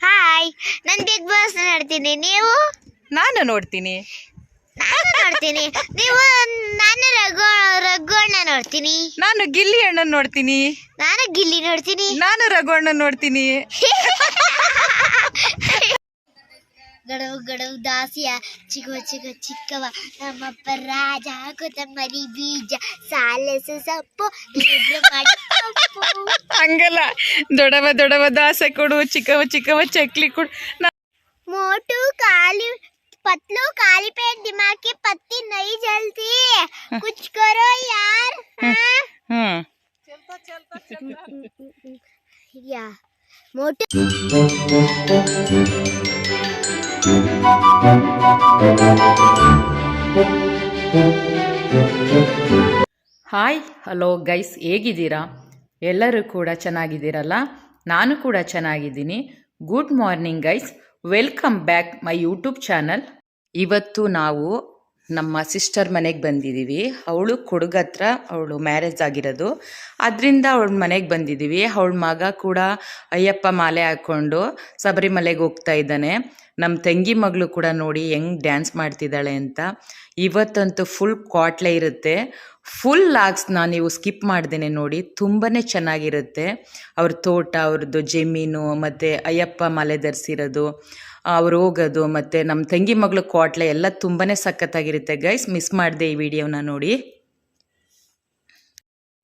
Hi, ನಾನು big boss ನೋಡ್ತೀನಿ. ನೀವು? ನಾನು ನೋಡ್ತೀನಿ. ನೀವು? ನಾನು ರಘುವಣ್ಣ ನೋಡ್ತೀನಿ. ನಾನು ಗಿಲ್ಲಿ ಅಣ್ಣನ್ ನೋಡ್ತೀನಿ. ನಾನು ಗಿಲ್ಲಿ ನೋಡ್ತೀನಿ. ನಾನು ರಘುವಣ್ಣನ್ ನೋಡ್ತೀನಿ. ಗಡವು ಗಡವು ದಾಸಿಯ ಚಿಗುವ ಚಿಗುವ ಚಿಕ್ಕವ ನಮ್ಮಪ್ಪ ರಾಜ ಕೊತ್ತಂಬರಿ ಬೀಜ ಸಾಲೆಸು ಸೊಪ್ಪು ಮಾಡಿ ಹಂಗಲ್ಲ, ದೊಡವ ದೊಡವ ದಾಸೆ ಕೊಡು, ಚಿಕ್ಕವ ಚಿಕ್ಕವ ಚಕ್ಲಿ ಕೊಡು. मोटू काली पतलू काली पेट दिमाग की पत्ती नहीं जलती, कुछ करो यार. या मोटू ಹಾಯ್, ಹಲೋ ಗೈಸ್, ಹೇಗಿದ್ದೀರಾ? ಎಲ್ಲರೂ ಕೂಡ ಚೆನ್ನಾಗಿದ್ದೀರಲ್ಲ? ನಾನು ಕೂಡ ಚೆನ್ನಾಗಿದ್ದೀನಿ. Good morning guys, welcome back my YouTube channel. ಇವತ್ತು ನಾವು ನಮ್ಮ ಸಿಸ್ಟರ್ ಮನೆಗೆ ಬಂದಿದ್ದೀವಿ. ಅವಳು ಕೊಡಗತ್ರ ಅವಳು ಮ್ಯಾರೇಜ್ ಆಗಿರೋದು, ಅದರಿಂದ ಅವಳ ಮನೆಗೆ ಬಂದಿದ್ದೀವಿ. ಅವಳ ಮಗ ಕೂಡ ಅಯ್ಯಪ್ಪ ಮಾಲೆ ಹಾಕ್ಕೊಂಡು ಶಬರಿಮಲೆಗೆ ಹೋಗ್ತಾ ಇದ್ದಾನೆ. ನಮ್ಮ ತಂಗಿ ಮಗಳು ಕೂಡ ನೋಡಿ ಹೆಂಗೆ ಡ್ಯಾನ್ಸ್ ಮಾಡ್ತಿದ್ದಾಳೆ ಅಂತ. ಇವತ್ತಂತೂ ಫುಲ್ ಕ್ವಾಟ್ಲೆ ಇರುತ್ತೆ. ಫುಲ್ ಲಾಗ್ಸ್ನ ನೀವು ಸ್ಕಿಪ್ ಮಾಡ್ದೇನೆ ನೋಡಿ, ತುಂಬಾ ಚೆನ್ನಾಗಿರುತ್ತೆ. ಅವ್ರ ತೋಟ, ಅವ್ರದ್ದು ಜಮೀನು, ಮತ್ತು ಅಯ್ಯಪ್ಪ ಮಾಲೆ ಧರಿಸಿರೋದು, ಅವ್ರು ಹೋಗೋದು, ಮತ್ತು ನಮ್ಮ ತಂಗಿ ಮಗಳು ಕ್ವಾಟ್ಲೆ ಎಲ್ಲ ತುಂಬಾ ಸಖತ್ತಾಗಿರುತ್ತೆ ಗೈಸ್. ಮಿಸ್ ಮಾಡಿದೆ ಈ ವಿಡಿಯೋನ ನೋಡಿ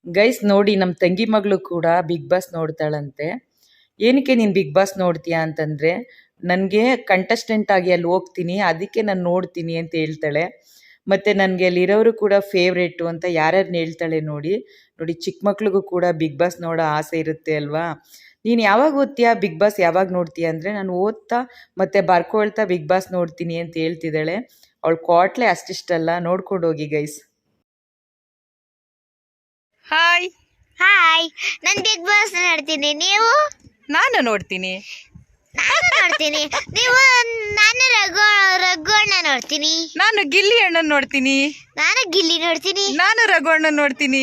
ಗೈಸ್. ನೋಡಿ, ನಮ್ಮ ತಂಗಿ ಮಗಳು ಕೂಡ ಬಿಗ್ ಬಾಸ್ ನೋಡ್ತಾಳಂತೆ. ಏನಕ್ಕೆ ನೀನು ಬಿಗ್ ಬಾಸ್ ನೋಡ್ತೀಯಾ ಅಂತಂದರೆ, ನನಗೆ ಕಂಟೆಸ್ಟೆಂಟ್ ಆಗಿ ಅಲ್ಲಿ ಹೋಗ್ತೀನಿ, ಅದಕ್ಕೆ ನಾನು ನೋಡ್ತೀನಿ ಅಂತ ಹೇಳ್ತಾಳೆ. ಮತ್ತು ನನಗೆ ಅಲ್ಲಿರೋರು ಕೂಡ ಫೇವ್ರೇಟು ಅಂತ ಯಾರ್ಯಾರನ್ನ ಹೇಳ್ತಾಳೆ ನೋಡಿ. ಚಿಕ್ಕ ಮಕ್ಳಿಗೂ ಕೂಡ ಬಿಗ್ ಬಾಸ್ ನೋಡೋ ಆಸೆ ಇರುತ್ತೆ ಅಲ್ವಾ? ನೀನು ಯಾವಾಗ ಓದ್ತೀಯಾ, ಬಿಗ್ ಬಾಸ್ ಯಾವಾಗ ನೋಡ್ತೀಯಾ ಅಂದರೆ, ನಾನು ಓದ್ತಾ ಮತ್ತು ಬರ್ಕೊಳ್ತಾ ಬಿಗ್ ಬಾಸ್ ನೋಡ್ತೀನಿ ಅಂತ ಹೇಳ್ತಿದ್ದಾಳೆ. ಅವಳು ಕ್ವಾಟ್ಲೆ ಅಷ್ಟಿಷ್ಟಲ್ಲ, ನೋಡ್ಕೊಂಡು ಹೋಗಿ ಗೈಸ್. ಹಾಯ್ ಹಾಯ್, ನಾನು ಬಿಗ್ ಬಾಸ್ ನೋಡ್ತೀನಿ. ನೀವು? ನಾನು ನೋಡ್ತೀನಿ. ನೀವು? ನಾನು ರಘುವಣ್ಣ ನೋಡ್ತೀನಿ. ನಾನು ಗಿಲ್ಲಿ ಅಣ್ಣನ್ ನೋಡ್ತೀನಿ. ನಾನು ಗಿಲ್ಲಿ ನೋಡ್ತೀನಿ. ನಾನು ರಘುವಣ್ಣನ್ ನೋಡ್ತೀನಿ.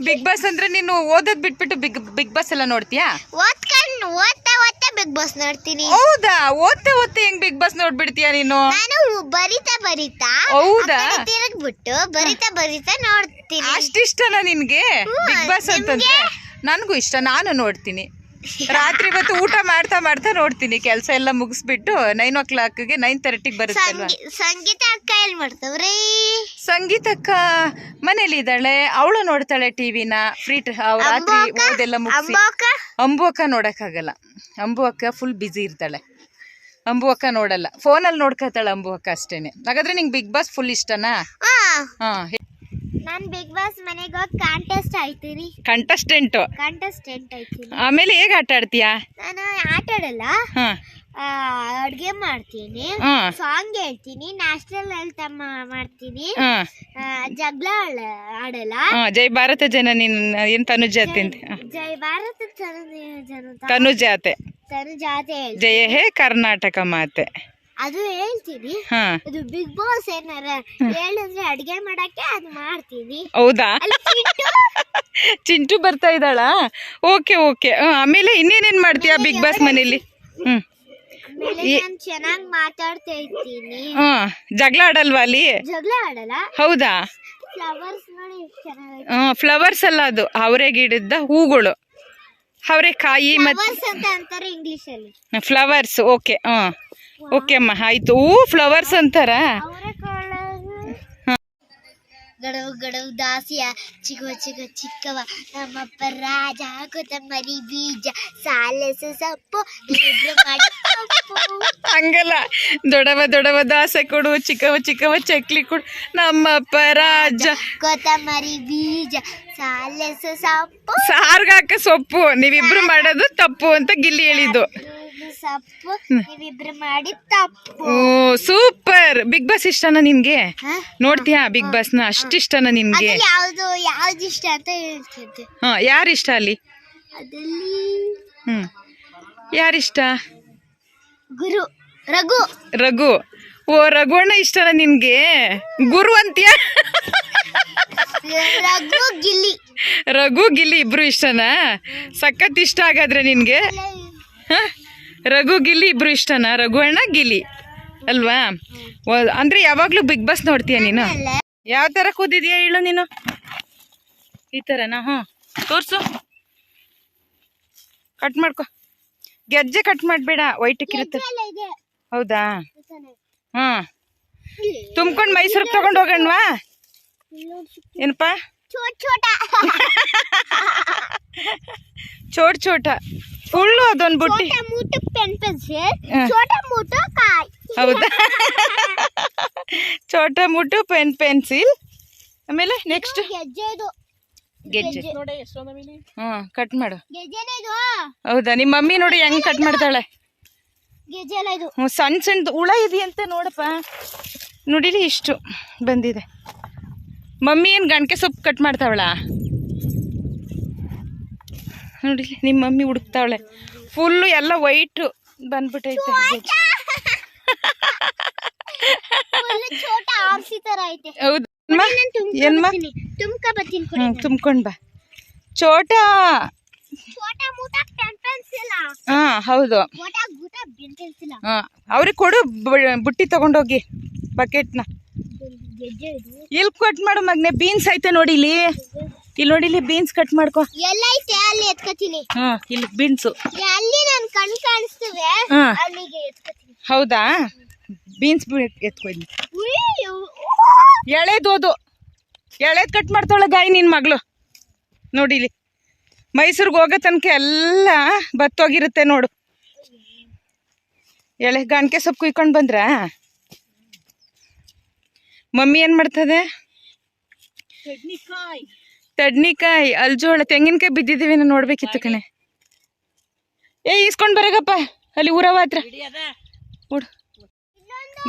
ಬಿಗ್ ಬಾಸ್ ಅಂದ್ರೆ ನೀನು ಓದೋದ್ ಬಿಟ್ಬಿಟ್ಟು ಬಿಗ್ ಬಾಸ್ ಎಲ್ಲ ನೋಡ್ತೀಯಾ? ಓದ್ತಾ ಬಿಗ್ ಬಾಸ್ ನೋಡ್ತೀನಿ. ಹೌದಾ? ಓದ್ತಾ ಹೆಂಗ್ ಬಿಗ್ ಬಾಸ್ ನೋಡ್ಬಿಡ್ತೀಯಾ ನೀನು? ನಾನು ಬರಿತಾ ಹೌದಾ? ತಿರುಗ್ಬಿಟ್ಟು ಬರಿತಾ ನೋಡ್ತೀನಿ. ಅಷ್ಟಿಷ್ಟನಾ ನಿನ್ಗೆ ಬಿಗ್ ಬಾಸ್ ಅಂತಂದ್ರೆ? ನನಗೂ ಇಷ್ಟ, ನಾನು ನೋಡ್ತೀನಿ. ರಾತ್ರಿ ಹೊತ್ತು ಊಟ ಮಾಡ್ತಾ ನೋಡ್ತೀನಿ. ಕೆಲಸ ಎಲ್ಲ ಮುಗಿಸ್ಬಿಟ್ಟು 9:00ಗೆ 9:30ಗೆ ಬರುತ್ತೆ ಅಲ್ವಾ? ಸಂಗೀತ ಅಕ್ಕ ಎಲ್ಲಿ ಮಾಡ್ತವ್ರಿ? ಸಂಗೀತ ಅಕ್ಕ ಮನೇಲಿ ಇದ್ದಾಳೆ, ಅವಳು ನೋಡ್ತಾಳೆ ಟಿವಿನ. ಫ್ರೀ ರಾತ್ರಿ ಓದೆಲ್ಲ ಮುಗಿಸಿ. ಅಂಬು ಅಕ್ಕ ನೋಡಕ್ಕಾಗಲ್ಲ. ಅಂಬು ಅಕ್ಕ ಫುಲ್ ಬ್ಯುಸಿ ಇರ್ತಾಳೆ. ಅಂಬು ಅಕ್ಕ ನೋಡಲ್ಲ, ಫೋನಲ್ಲಿ ನೋಡ್ಕೊತಾಳೆ ಅಂಬು ಅಕ್ಕ ಅಷ್ಟೇನೆ. ಹಾಗಾದ್ರೆ ನಿಂಗೆ ಬಿಗ್ ಬಾಸ್ ಫುಲ್ ಇಷ್ಟನಾ? ನಾನು ಬಿಗ್ ಬಾಸ್ ಮನೆಗೆ ಹೋಗಿ ಕಾಂಟೆಸ್ಟ್ ಆಯ್ತೀನಿ. ಕಂಟೆಸ್ಟೆಂಟ್ ಆಯ್ತೀನಿ. ಆಮೇಲೆ ಹೇಗೆ ಆಟ ಆಡ್ತೀಯಾ? ನಾನು ಆಟ ಆಡಲ್ಲ, ಅಡ್ಗೆ ಮಾಡ್ತೀನಿ, ಸಾಂಗ್ ಹೇಳ್ತೀನಿ, ನ್ಯಾಷನಲ್ ಹೆಲ್ತ್ ಮಾಡ್ತೀನಿ, ಜಗಳ ಆಡಲ್ಲ. ಜೈ ಭಾರತ ಜನನಿ ಏನ್ ತನುಜಾತೆ? ಜೈ ಭಾರತ ತನುಜಾತೆ. ಜಯ ಹೇ ಕರ್ನಾಟಕ ಮಾತೆ ಅದು ಹೇಳ್ತೀನಿ. ಅದು ಬಿಗ್ ಬಾಸ್ ಏನಾರ ಹೇಳಿದ್ರೆ ಅಡ್ಗೆ ಮಾಡಕ್ಕೆ ಅದು ಮಾಡ್ತೀನಿ. ಹೌದಾ? ಚಿಂಟು ಬರ್ತಾ ಇದ್ದಾಳ? ಓಕೆ. ಆಮೇಲೆ ಇನ್ನೇನೇನ್ ಮಾಡ್ತೀಯಾ ಬಿಗ್ ಬಾಸ್ ಮನೇಲಿ? ನಾನು ಚೆನ್ನಾಗಿ ಮಾತಾಡ್ತಾ ಇರ್ತೀನಿ. ಜಗಳ ಆಡಲ್ವಾ ಅಲ್ಲಿ? ಜಗಳ ಆಡಲ್ಲ. ಹೌದಾ? ಫ್ಲವರ್ಸ್ ನೋಡಿ ಚೆನ್ನಾಗಿ. ಫ್ಲವರ್ಸ್ ಅಲ್ಲ, ಅದು ಅವರೇ ಗಿಡದ ಹೂಗಳು, ಅವರೆಕಾಯಿ ಮತ್ತೆ ಅಂತ ಅಂತಾರೆ ಇಂಗ್ಲಿಷ್ ಅಲ್ಲಿ. ಫ್ಲವರ್ಸ್. ಓಕೆ ಅಮ್ಮ, ಆಯ್ತು. ಫ್ಲವರ್ಸ್ ಅಂತಾರ. ಗಡವು ಗಡವು ದಾಸಿಯ ಚಿಗುವ ಚಿಗುವ ಚಿಕ್ಕವ ನಮ್ಮಪ್ಪ ರಾಜ ಕೊತ್ತಂಬರಿ ಬೀಜ ಸಾಲೆಸು ಸೊಪ್ಪು ಮಾಡಿ. ಹಂಗಲ್ಲ, ದೊಡವ ದೊಡವ ದಾಸೆ ಕೊಡು, ಚಿಕ್ಕವ ಚಿಕ್ಕವ ಚಕ್ಲಿ ಕೊಡು, ನಮ್ಮಪ್ಪ ರಾಜ ಕೊತ್ತಂಬರಿ ಬೀಜ ಸಾಲೆಸು ಸೊಪ್ಪು. ಸಾರ್ಗಾಕ ಸೊಪ್ಪು ನೀವಿಬ್ರು ಮಾಡೋದು ತಪ್ಪು ಅಂತ ಗಿಲ್ಲಿ ಹೇಳಿದ್ದು. ಸೊಪ್ಪು ನೀವಿಬ್ರು ಮಾಡಿ ತಪ್ಪು. ಸೂಪರ್. ಬಿಗ್ ಬಾಸ್ ಇಷ್ಟನಾ ನಿಮ್ಗೆ? ನೋಡ್ತೀಯಾ ಬಿಗ್ ಬಾಸ್ ನ? ಅಷ್ಟಿಷ್ಟನಾ ನಿಮ್ಗೆ? ಯಾವ್ದು ಇಷ್ಟ ಅಂತ ಹೇಳ್ತಿದ್ದೆ. ಯಾರಿಷ್ಟ ಅಲ್ಲಿ? ಯಾರಿಷ್ಟ? ರಘು. ರಘುವಣ್ಣ ಇಷ್ಟನಾ ನಿನ್ಗೆ? ಗುರು ಅಂತೀಯ? ರಘು ಗಿಲ್ಲಿ. ರಘು ಗಿಲ್ಲಿ ಇಬ್ರು ಇಷ್ಟನಾ? ಸಖತ್ ಇಷ್ಟ ಆಗಾದ್ರೆ ನಿನ್ಗೆ? ರಘು ಗಿಲ್ಲಿ ಇಬ್ರು ಇಷ್ಟನಾ? ರಘು ಅಣ್ಣ ಗಿಲ್ಲಿ ಅಲ್ವಾ? ಅಂದ್ರೆ ಯಾವಾಗ್ಲೂ ಬಿಗ್ ಬಾಸ್ ನೋಡ್ತೀಯ ನೀನು? ಯಾವ ತರ ಕೂದಿದ್ಯಾ ಹೇಳು ನೀನು? ಈ ತರನಾ? ತೋರ್ಸು. ಕಟ್ ಮಾಡ್ಕೊ. ಗೆಜ್ಜೆ ಕಟ್ ಮಾಡ್ಬೇಡ, ವೈಟಕ್ಕಿರುತ್ತೆ. ಹೌದಾ? ತುಂಬ್ಕೊಂಡ್ ಮೈಸೂರಿಗೆ ತಗೊಂಡ್ ಹೋಗಣ್ವಾ? ಏನಪ್ಪಾ? ಚೋಟ್ ಚೋಟ ಫುಲ್ಲು ಅದೊಂದು ಬುಟ್ಟಿ. ಹೌದಾ? ಚೋಟ ಮುಟ್ಟು ಪೆನ್ಸಿಲ್. ಆಮೇಲೆ ನೆಕ್ಸ್ಟ್ ಗೆಜ್ಜೆ. ಕಟ್ ಮಾಡು. ಹೌದಾ? ನಿಮ್ಮ ಮಮ್ಮಿ ನೋಡಿ ಹೆಂಗ್ ಕಟ್ ಮಾಡ್ತಾಳೆ. ಸಣ್ಣ ಸಣ್ಣದು ಹುಳ ಇದೆಯಂತ ನೋಡಪ್ಪ. ನೋಡಿಲಿ ಇಷ್ಟು ಬಂದಿದೆ. ಮಮ್ಮಿ ಏನು ಗಣಕೆ ಸೊಪ್ಪು ಕಟ್ ಮಾಡ್ತಾವಳ ನೋಡಿಲಿ. ನಿಮ್ಮ ಮಮ್ಮಿ ಹುಡುಕ್ತಾವಳೆ. ಫುಲ್ಲು ಎಲ್ಲ ವೈಟು ಬಂದ್ಬಿಟ್ಟೈತೆ. ಹೌದು ಏನ್ಮ? ತುಂಬ್ಕೊಂಡ್ ಬಾ. ಚೋಟ. ಹಾ ಹೌದು. ಅವ್ರಿಗೆ ಕೊಡು ಬುಟ್ಟಿ ತಗೊಂಡೋಗಿ ಬಕೆಟ್ನ. ಇಲ್ಲಿ ಕಟ್ ಮಾಡು ಮಗ್ನೆ. ಬೀನ್ಸ್ ಐತೆ ನೋಡಿ ಇಲ್ಲಿ. ಇಲ್ಲಿ ನೋಡಿ, ಇಲ್ಲಿ ಬೀನ್ಸ್ ಕಟ್ ಮಾಡ್ಕೊ. ಇಲ್ಲಿ ಬೀನ್ಸು. ಹೌದಾ? ಬೀನ್ಸ್ ಎತ್ಕೊ. ಎಳೆದೋದು ಎಳೆದ್ ಕಟ್ ಮಾಡ್ತಾಳೆ ಗಾಯಿ ನಿನ್ ಮಗಳು. ನೋಡಿ ಇಲ್ಲಿ ಮೈಸೂರಿಗೆ ಹೋಗೋ ತನಕ ಎಲ್ಲ ಬತ್ತೋಗಿರುತ್ತೆ ನೋಡು. ಎಳೆ ಗಣಕೆ ಸೊಪ್ಪು ಕುಯ್ಕೊಂಡು ಬಂದ್ರ? ಮಮ್ಮಿ ಏನ್ ಮಾಡ್ತದೆ? ತಡ್ನಿಕಾಯಿ, ಅಲ್ಜೋಳ, ತೆಂಗಿನಕಾಯಿ ಬಿದ್ದಿದ್ದೀವಿ. ನಾನು ನೋಡ್ಬೇಕಿತ್ತು ಕಣೆ. ಈಸ್ಕೊಂಡ್ ಬರಗಪ್ಪ ಅಲ್ಲಿ ಊರವ ಹತ್ರ.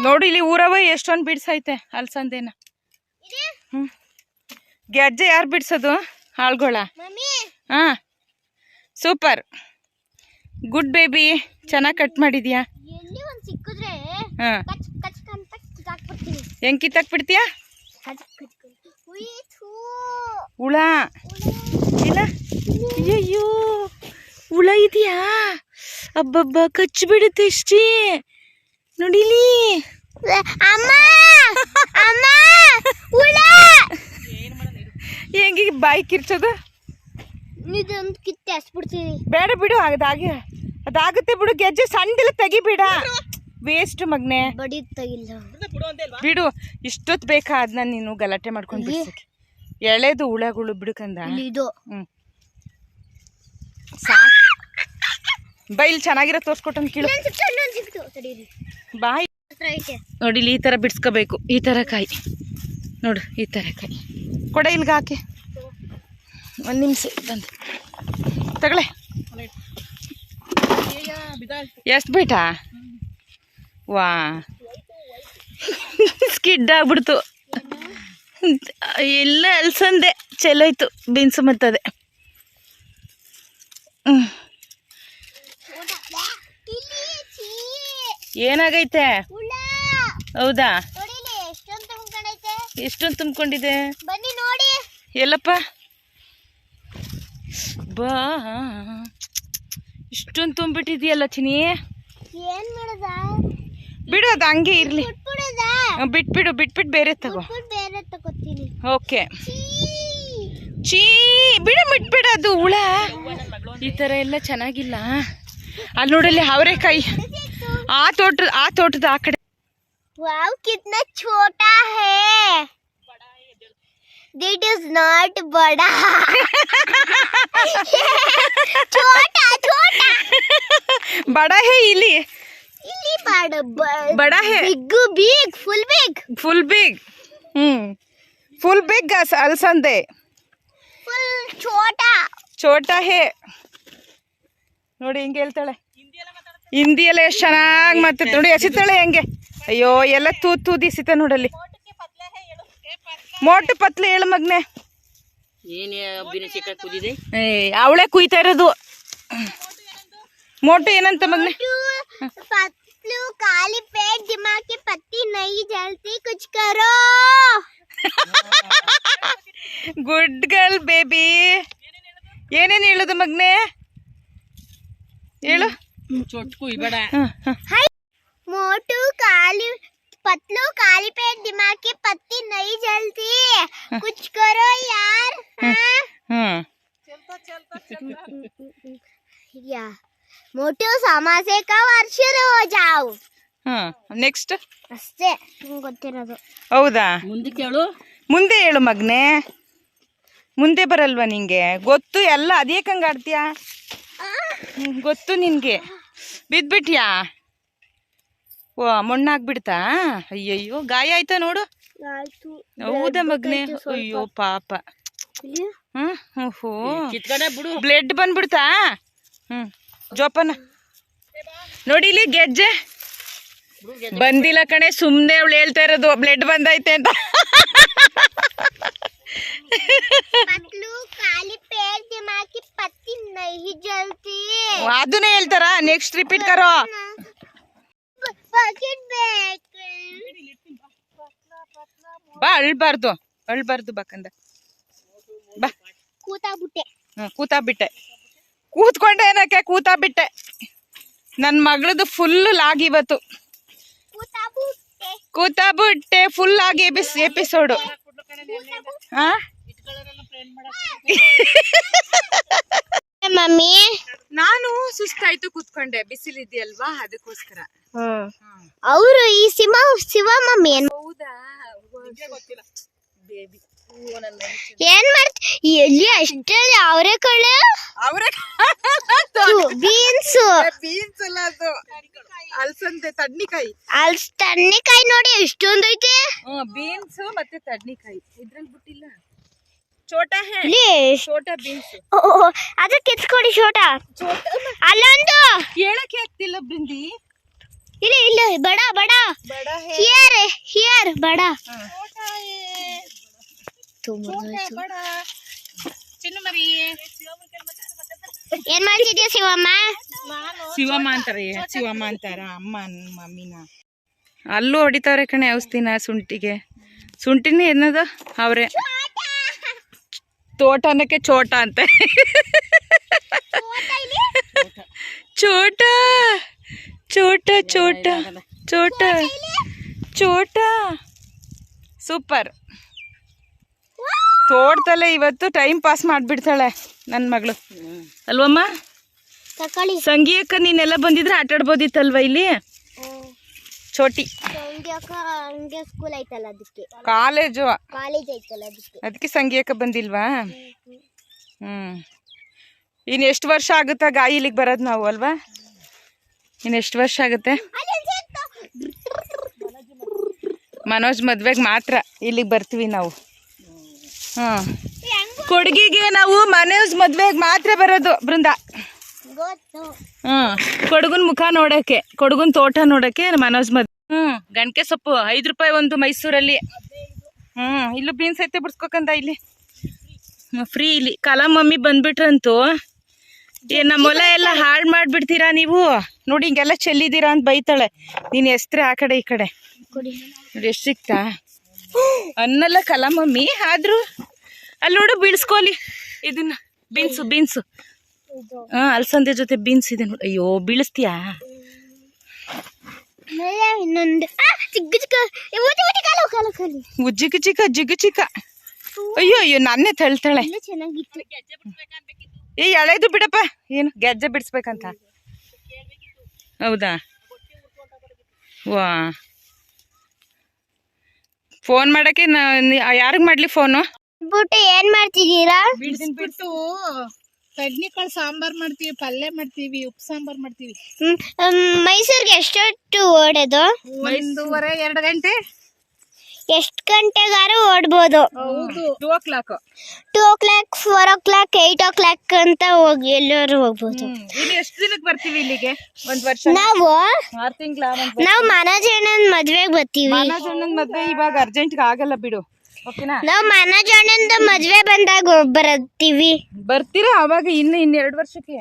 ನೋಡಿ ಇಲ್ಲಿ ಊರವ ಎಷ್ಟೊಂದು ಬಿಡ್ಸೈತೆ ಅಲ್ಸಂದೇನ. ಗೆಜ್ಜೆ ಯಾರು ಬಿಡ್ಸೋದು? ಆಳ್ಗೋಳ. ಹಾ ಸೂಪರ್, ಗುಡ್ ಬೇಬಿ. ಚೆನ್ನಾಗಿ ಕಟ್ ಮಾಡಿದ್ಯಾ? ಹಾ ಹೆಂಗ್ ಕಿತ್ತಾಕ್ ಬಿಡ್ತೀಯಾ? ಹುಳ ಇಲ್ಲ? ಅಯ್ಯಯ್ಯೋ ಹುಳ ಇದೆಯಾ? ಅಬ್ಬಬ್ಬ ಕಚ್ಚಿ ಬಿಡುತ್ತೆ ಇಷ್ಟೇ. ನೋಡಿಲಿ ಹೆಂಗಿ ಬಾಯಿ ಕಿರ್ಚೋದು? ಬೇಡ ಬಿಡು, ಅದಾಗುತ್ತೆ ಬಿಡು. ಗೆಜ್ಜೆ ಸಣ್ಣದೆಲ್ಲ ತೆಗಿಬೇಡ, ವೇಸ್ಟ್ ಮಗ್ನೆ. ಬಿಡು, ಇಷ್ಟೊತ್ತು ಬೇಕಾ ಅದನ್ನ ನೀನು ಗಲಾಟೆ ಮಾಡ್ಕೊಂಡು ಬಿಡ್ಸಕ್ಕೆ? ಎಳೆದು ಹುಳಗಳು ಬಿಡುಕಂದ. ಸಾಕು ಬೈಲ್ ಚೆನ್ನಾಗಿರೋ ತೋರ್ಸ್ಕೊಟ್ಟಂಗೆ ಕೀಳು. ಬಾಯ್ ನೋಡಿಲಿ, ಈ ಥರ ಬಿಡ್ಸ್ಕೋಬೇಕು. ಈ ಥರ ಕಾಯಿ ನೋಡು, ಈ ಥರ ಕಾಯಿ ಕೊಡ ಇಲ್ಗ ಹಾಕಿ. ಒಂದು ನಿಮಿಷ ಬಂದು ತಗೊಳ್ಳೆ. ಎಷ್ಟು ಬೇಟಾ? ವಾ ಸ್ಕಿಡ್ ಆಗ್ಬಿಡ್ತು. ಎಲ್ಲ ಅಲ್ಸಂದೆ ಚೆಲ್ಲೋಯ್ತು ಬೀನ್ಸು ಮತ್ತದೆ. ಏನಾಗೈತೆ? ಹೌದಾ? ಎಷ್ಟೊಂದು ತುಂಬ್ಕೊಂಡಿದೆ? ಎಲ್ಲಪ್ಪ? ಬಾ, ಇಷ್ಟೊಂದು ತುಂಬಿಟ್ಟಿದ್ಯಲ್ಲ ಚಿನಿ. ಬಿಡು, ಅದು ಹಂಗೆ ಇರ್ಲಿ. ಬಿಟ್ಬಿಟ್ಟು ಬೇರೆ ತಗೋ. ಓಕೆ. ಚೀ ಬಿಡ, ಬಿಟ್ಬಿಡ. ಅದು ಹುಳ ಈ ಥರ ಎಲ್ಲ ಚೆನ್ನಾಗಿಲ್ಲ. ಅಲ್ಲಿ ನೋಡಲ್ಲಿ ಅವರೆಕಾಯಿ. ಆ ತೋಟದ ಆ ಕಡೆ. वाव कितना छोटा है. That is not बड़ा. छोटा बड़ा है. इली बड़ा है. big full big. full big अलसंदे. full छोटा है. ನೋಡಿ ಹಿಂಗೆ ಹೇಳ್ತಾಳೆ. ಹಿಂದಿಯೆಲ್ಲ ಎಷ್ಟು ಚೆನ್ನಾಗಿ ಮಾತಾಡ್ತಾಳೆ ನೋಡಿ. ಎಸಿತಾಳೆ ಹೆಂಗೆ. ಅಯ್ಯೋ ಎಲ್ಲ ತೂದಿಸಿತ ನೋಡಲ್ಲಿ. ಮೋಟು ಪತ್ಲೆ ಹೇಳು ಮಗ್ನೆ. ಅವಳೆ ಕುಯ್ತಾ ಇರೋದು. ಮೋಟು ಏನಂತ ಮಗ್ನೆ? पतलू काली पेट दिमाग की पत्ती नहीं जलती कुछ करो. Good girl baby. ಏನೇನು ಹೇಳೋದು ಮಗ್ನೆ? ಹೇಳು. मोटू काली पतलू काली पेट दिमाग की पत्ती नहीं जलती, कुछ करो यार. या मोटू समासे का वर्ष हो जाओ. ನೆಕ್ಸ್ಟ್ ಅಷ್ಟೇ ಗೊತ್ತಿರೋದು. ಹೌದಾ? ಮುಂದೆ ಹೇಳು ಮಗ್ನೆ. ಮುಂದೆ ಬರಲ್ವಾ ನಿಂಗೆ? ಗೊತ್ತು ಎಲ್ಲ, ಅದೇಕಂಗೆ ಆಡ್ತೀಯಾ? ಗೊತ್ತು ನಿನ್ಗೆ. ಬಿದ್ಬಿಟ್ಯಾ? ಓ, ಮಣ್ಣಾಗ್ಬಿಡ್ತಾ? ಅಯ್ಯಯ್ಯೋ, ಗಾಯ ಆಯ್ತಾ ನೋಡು. ಹೌದಾ ಮಗ್ನೆ? ಅಯ್ಯೋ ಪಾಪ. ಓಹೋ, ಬ್ಲಡ್ ಬಂದ್ಬಿಡ್ತಾ? ಜೋಪಾನ ನೋಡಿ. ಇಲ್ಲಿ ಗೆಜ್ಜೆ ಬಂದಿಲ್ಲ ಕಣೆ, ಸುಮ್ನೆ ಅವಳು ಹೇಳ್ತಾ ಇರೋದು ಬ್ಲಡ್ ಬಂದೈತೆ ಅಂತ. पतलू काली पेट दिमाग की पत्ती नहीं जलती. ಅದನ್ನೇ ಹೇಳ್ತಾರ. ನೆಕ್ಸ್ಟ್ ರಿಪೀಟ್ ಕರೋ. ಬಾ, ಅಳ್ಬಾರ್ದು ಬಾಕಂದ. ಬಾ. ಕೂತಾಬಿಟ್ಟೆ. ಕೂತ್ಕೊಂಡೆ ಏನಕ್ಕೆ? ಕೂತಾಬಿಟ್ಟೆ. ನನ್ನ ಮಗಳದು ಫುಲ್ ಲಾಗ್ ಇವತ್ತು. ಕೂತಾಬಿಟ್ಟೆ ಫುಲ್ ಆಗಿ ಎಪಿಸೋಡು. ಮಮ್ಮಿ, ನಾನು ಸುಸ್ತಾಯ್ತು, ಕೂತ್ಕೊಂಡೆ. ಬಿಸಿಲಿದೆಯಲ್ವಾ, ಅದಕ್ಕೋಸ್ಕರ. ಅವರು ಈ ಶಿವ ಮಮ್ಮಿ ಹೌದಾ? ಬೇಬಿ ಏನ್ ಮಾಡ್ತ ಎಲ್ಲಿ ಅಷ್ಟೇ ಅವರೆಕಾಳು ಬೀನ್ಸ್ ಅಲ್ಲ, ಅದು ಅಲ್ಸಂದೆ ತಡ್ನಿಕಾಯಿ. ತಣ್ಣಿಕಾಯಿ ನೋಡಿ ಎಷ್ಟೊಂದು ಐತೆ. ಬೀನ್ಸ್ ಮತ್ತೆ ತಡ್ನಿಕಾಯಿ ಇದ್ರಲ್ಲಿ ಬಿಟ್ಟಿಲ್ಲ. ಚೋಟಾ ಹೇ, ಚೋಟಾ ಬೀನ್ಸ್. ಅದು ಕಿತ್ಕೊಡಿ ಚೋಟ. ಅಲ್ಲೊಂದು ಹೇಳಕ್ಕೆ ಆಗ್ತಿಲ್ಲ ಬೃಂದಿ. ಇಲ್ಲ ಬಡ ಹಿಯರ್ ಬಡ. ಏನ್ ಮಾಡ್ತಿದ್ಯಾ ಶಿವಮ್ಮ? ಶಿವಮ್ಮ ಅಂತಾರೆ. ಶಿವಮ್ಮ ಅಂತಾರ ಅಮ್ಮ ಮಮ್ಮಿನ. ಅಲ್ಲೂ ಹೊಡಿತಾವ್ರೆ ಕಣೆ ಔಷಧಿನ ಶುಂಠಿಗೆ. ಶುಂಠಿನ ಏನದ ಅವ್ರೆ ತೋಟ ಅನ್ನಕ್ಕೆ ಚೋಟ ಅಂತೆ. ಚೋಟ ಚೋಟ ಚೋಟ ಚೋಟ ಚೋಟ ಸೂಪರ್. ತೋಟದಲ್ಲೇ ಇವತ್ತು ಟೈಮ್ ಪಾಸ್ ಮಾಡಿಬಿಡ್ತಾಳೆ ನನ್ನ ಮಗಳು, ಅಲ್ವಮ್ಮ? ಸಂಗೀಯಕ್ಕ ನೀನೆಲ್ಲ ಬಂದಿದ್ರೆ ಆಟ ಆಡ್ಬೋದಿತ್ತಲ್ವ ಇಲ್ಲಿ? ಚೋಟಿ ಸ್ಕೂಲ್ ಐತಲ್ಲ, ಅದಕ್ಕೆ ಕಾಲೇಜ್ ಐತಲ್ಲ, ಅದಕ್ಕೆ ಸಂಗೀಯಕ್ಕ ಬಂದಿಲ್ವಾ? ಇನ್ನು ಎಷ್ಟು ವರ್ಷ ಆಗುತ್ತಾ ಗಾಯಿ ಇಲ್ಲಿಗೆ ಬರೋದು ನಾವು, ಅಲ್ವಾ? ಇನ್ನು ಎಷ್ಟು ವರ್ಷ ಆಗುತ್ತೆ? ಮನೋಜ್ ಮದ್ವೆಗೆ ಮಾತ್ರ ಇಲ್ಲಿಗೆ ಬರ್ತೀವಿ ನಾವು. ಕೊಡಗಿಗೆ ನಾವು ಮನೋಜ್ ಮದ್ವೆಗೆ ಮಾತ್ರ ಬರೋದು ಬೃಂದ. ಕೊಡಗನ್ ಮುಖ ನೋಡಕ್ಕೆ, ಕೊಡಗನ್ ತೋಟ ನೋಡಕ್ಕೆ ಮನೋಜ್ ಮದ್ವೆ. ಗಣಕೆ ಸೊಪ್ಪು 5 ರೂಪಾಯಿ ಒಂದು ಮೈಸೂರಲ್ಲಿ. ಇಲ್ಲೂ ಬೀನ್ಸ್ ಐತೆ ಬಿಡ್ಸ್ಕೊಕಂದ ಇಲ್ಲಿ ಫ್ರೀ. ಇಲ್ಲಿ ಕಲಾ ಮಮ್ಮಿ ಬಂದ್ಬಿಟ್ರಂತೂ ನಮ್ಮ ಹೊಲ ಎಲ್ಲ ಹಾಳು ಮಾಡ್ಬಿಡ್ತೀರಾ ನೀವು, ನೋಡಿ ಹಿಂಗೆಲ್ಲ ಚೆಲ್ಲಿದ್ದೀರಾ ಅಂತ ಬೈತಾಳೆ. ನೀನು ಎಸ್ತ್ರೆ ಆ ಕಡೆ ಈ ಕಡೆ ನೋಡಿ. ಎಷ್ಟು ಸಿಕ್ತಾ ಅನ್ನಲ್ಲ ಕಲಾ ಮಮ್ಮಿ. ಆದ್ರೂ ಅಲ್ಲಿ ನೋಡು ಬೀಳ್ಸ್ಕೊಲಿ ಇದನ್ನ. ಬೀನ್ಸು ಅಲ್ಸಂದೆ ಜೊತೆ ಬೀನ್ಸ್ ಇದೆ ನೋಡಿ. ಅಯ್ಯೋ ಬೀಳಿಸ್ತೀಯಾ? ಇನ್ನೊಂದು ಜಿಗ್ಗು ಚಿಕ್ಕ. ಅಯ್ಯೋ ನನ್ನೇ ತಳ್ತಾಳೆ. ಎಳೆದು ಬಿಡಪ್ಪ. ಏನು ಗೆಜ್ಜೆ ಬಿಡಿಸ್ಬೇಕಂತ? ಹೌದಾ? ವಾ, ಫೋನ್ ಮಾಡಕ್ಕೆ ಯಾರಿಗೆ ಮಾಡ್ಲಿ ಫೋನು? ಬಿಟ್ಟು ಏನ್ ಮಾಡ್ತಿದ್ದೀರಾ? ಬಿಟ್ಟು ಕಡ್ನಿಕಾಳು ಸಾಂಬಾರ್ ಮಾಡ್ತೀವಿ, ಪಲ್ಯ ಮಾಡ್ತೀವಿ, ಉಪ್ಪು ಸಾಂಬಾರ್ ಮಾಡ್ತೀವಿ. ಮೈಸೂರಿಗೆ ಎಷ್ಟೊತ್ತು ಓಡೋದು? 1:30-2 ಗಂಟೆ. ಎಷ್ಟು ಗಂಟೆಗಾರು ಓಡ್ಬೋದು? 2 o'clock 2 o'clock 4 o'clock 8 o'clock ಅಂತ ಹೋಗಿ ಎಲ್ಲರೂ ಹೋಗ್ಬೋದು. ಎಷ್ಟು ದಿನಕ್ಕೆ ಬರ್ತೀವಿ ಇಲ್ಲಿಗೆ? 1 ವರ್ಷ. ನಾವು 6 ತಿಂಗಳ. ನಾವು ಮನೋಜಣ್ಣನ ಮದ್ವೆಗೆ ಬರ್ತೀವಿ. ಮನೋಜಣ್ಣನ ಮದ್ವೆ ಇವಾಗ ಅರ್ಜೆಂಟ್ಗೆ ಆಗಲ್ಲ ಬಿಡು, ಓಕೆನಾ? ನಾವು ಮನೋಜಣ್ಣನ ಮದ್ವೆ ಬಂದಾಗ ಬರ್ತೀವಿ. ಬರ್ತೀರಾ ಅವಾಗ? ಇನ್ನು 2 ವರ್ಷಕ್ಕೆ.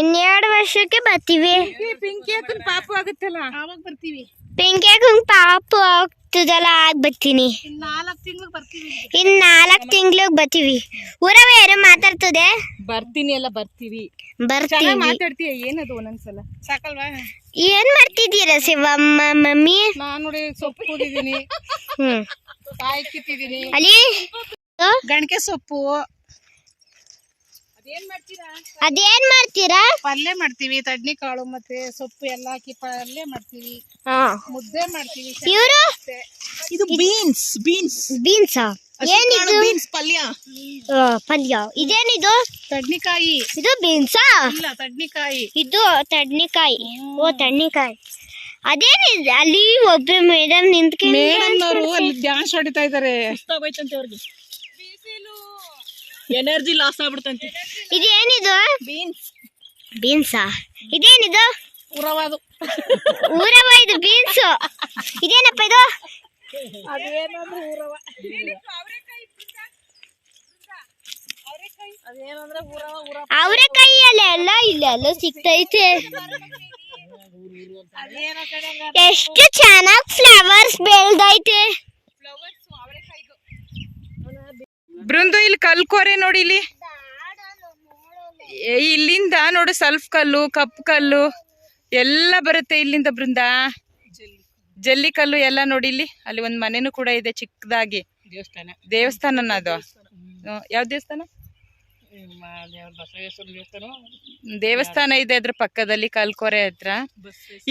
2 ವರ್ಷಕ್ಕೆ ಬರ್ತೀವಿ. ಪಿಂಕಿ ಅಕ್ಕನ ಪಾಪು ಆಗುತ್ತಲ್ಲ ಆವಾಗ ಬರ್ತೀವಿ. ಪಿಂಕ್ಯಾಗ ಪಾಪು ಆಗ್ತದಲ್ಲ ಆಗ ಬರ್ತೀನಿ. ಇನ್ 4 ತಿಂಗಳು ಬರ್ತೀವಿ. ಇನ್ 4 ತಿಂಗ್ಳಿಗೆ ಬರ್ತೀವಿ. ಊರವ ಯಾರು ಮಾತಾಡ್ತದೆ? ಬರ್ತೀನಿ ಎಲ್ಲ ಬರ್ತೀವಿ. ಬರ್ತೀವಿ. ಮಾತಾಡ್ತೀಯ ಏನದು ಒಂದೊಂದ್ಸಲ ಸಾಕಲ್ವಾ? ಏನ್ ಮಾಡ್ತಿದ್ದೀರಾ ಶಿವಮ್ಮ ಮಮ್ಮಿ? ನಾನ್ ನೋಡಿ ಸೊಪ್ಪು ಕೂದಿದೀನಿ, ಕಾಯಿ ಕಿತ್ತಿದೀನಿ. ಅಲ್ಲಿ ಗಣಕೆ ಸೊಪ್ಪು. ಅದೇನ್ ಮಾಡ್ತೀರಾ? ಪಲ್ಯ ಮಾಡ್ತೀವಿ, ತಡ್ನಿ ಕಾಳು ಮತ್ತೆ ಸೊಪ್ಪು ಎಲ್ಲ ಹಾಕಿ ಪಲ್ಯ ಮಾಡ್ತೀವಿ, ಮುದ್ದೆ ಮಾಡ್ತೀವಿ. ಇವರು ಇದು ಬೀನ್ಸ್. ಬೀನ್ಸಾ? ಏನಿದು? ಬೀನ್ಸ್ ಪಲ್ಯ. ಪಲ್ಯ. ಇದೇನಿದು? ತಡ್ನಿಕಾಯಿ. ಇದು ಬೀನ್ಸಾ? ಇಲ್ಲ, ತಡ್ನಿಕಾಯಿ. ಇದು ತಡ್ನಿಕಾಯಿ. ಓ ತಡ್ನಿಕಾಯಿ. ಅದೇನಿದೆ ಅಲ್ಲಿ ಒಬ್ರು ಮೇಡಮ್ ನಿಂತ್ಕೊಂಡು ಮೇಡಮ್ನವರು ಅಲ್ಲಿ ಡ್ಯಾನ್ಸ್ ಹೊಡಿತಾ ಇದಾರೆ. ಹೋಯ್ತಂತೆ ಅವ್ರಿಗೆ, ಎನರ್ಜಿ ಲಾಸ್ ಆಗ್ಬಿಡ್ತಂತೆ. ಇದೇನಿದು? ಬೀನ್ಸಾ? ಇದೇನಿದು? ಉರವಾದು. ಊರವ ಇದು ಬೀನ್ಸ್. ಇದೇನಪ್ಪ ಇದು? ಅದೇನಂದ್ರೆ ಉರವ. ಅವರೆಕಾಯಿ ಎಲ್ಲ ಇಲ್ಲೆಲ್ಲ ಸಿಗ್ತೈತೆ. ಎಷ್ಟು ಚೆನ್ನಾಗಿ ಫ್ಲವರ್ಸ್ ಬೆಳ್ದೈತೆ. ಬೃಂದು ಇಲ್ಲಿ ಕಲ್ಕೋರೆ ನೋಡಿ, ಇಲ್ಲಿ ಇಲ್ಲಿಂದ ನೋಡು ಸಲ್ಫ್ ಕಲ್ಲು, ಕಪ್ಪು ಕಲ್ಲು ಎಲ್ಲ ಬರುತ್ತೆ ಇಲ್ಲಿಂದ ಬೃಂದ. ಜಲ್ಲಿ ಕಲ್ಲು ಎಲ್ಲ ನೋಡಿ ಇಲ್ಲಿ. ಅಲ್ಲಿ ಒಂದ್ ಮನೆನೂ ಕೂಡ ಇದೆ ಚಿಕ್ಕದಾಗಿ. ದೇವಸ್ಥಾನ ಅದು. ಯಾವ ದೇವಸ್ಥಾನ? ದೇವಸ್ಥಾನ ಇದೆ ಅದ್ರ ಪಕ್ಕದಲ್ಲಿ ಕಲ್ಕೋರೆ ಹತ್ರ.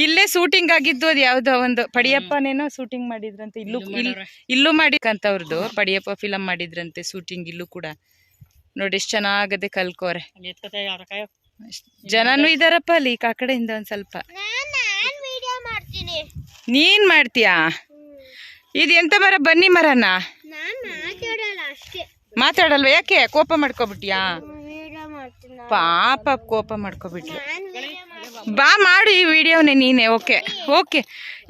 ಇಲ್ಲೇ ಶೂಟಿಂಗ್ ಆಗಿದ್ದು. ಅದು ಯಾವ್ದೋ ಒಂದು ಪಡಿಯಪ್ಪನೇನೋ ಶೂಟಿಂಗ್ ಮಾಡಿದ್ರಂತೆ. ಇಲ್ಲೂ ಮಾಡಿಕಂತವ್ರದ್ದು ಪಡಿಯಪ್ಪ ಫಿಲಂ ಮಾಡಿದ್ರಂತೆ ಶೂಟಿಂಗ್. ಇಲ್ಲೂ ಕೂಡ ನೋಡಿ ಎಷ್ಟು ಚೆನ್ನಾಗದೆ ಕಲ್ಕೋರೆ. ಜನನು ಇದಾರಪ್ಪ ಅಲ್ಲಿ ಆ ಕಡೆಯಿಂದ ಒಂದ್ ಸ್ವಲ್ಪ. ನೀನ್ ಮಾಡ್ತೀಯಾ? ಇದು ಎಂತ ಮರ? ಬನ್ನಿ ಮರನ. ಮಾತಾಡಲ್ವ? ಯಾಕೆ ಕೋಪ ಮಾಡ್ಕೊಬಿಟ್ಯಾ? ಪಾಪ ಕೋಪ ಮಾಡ್ಕೊಬಿಟ್ಲು. ಬಾ ಮಾಡು ಈ ವಿಡಿಯೋನೇ ನೀನೆ. ಓಕೆ.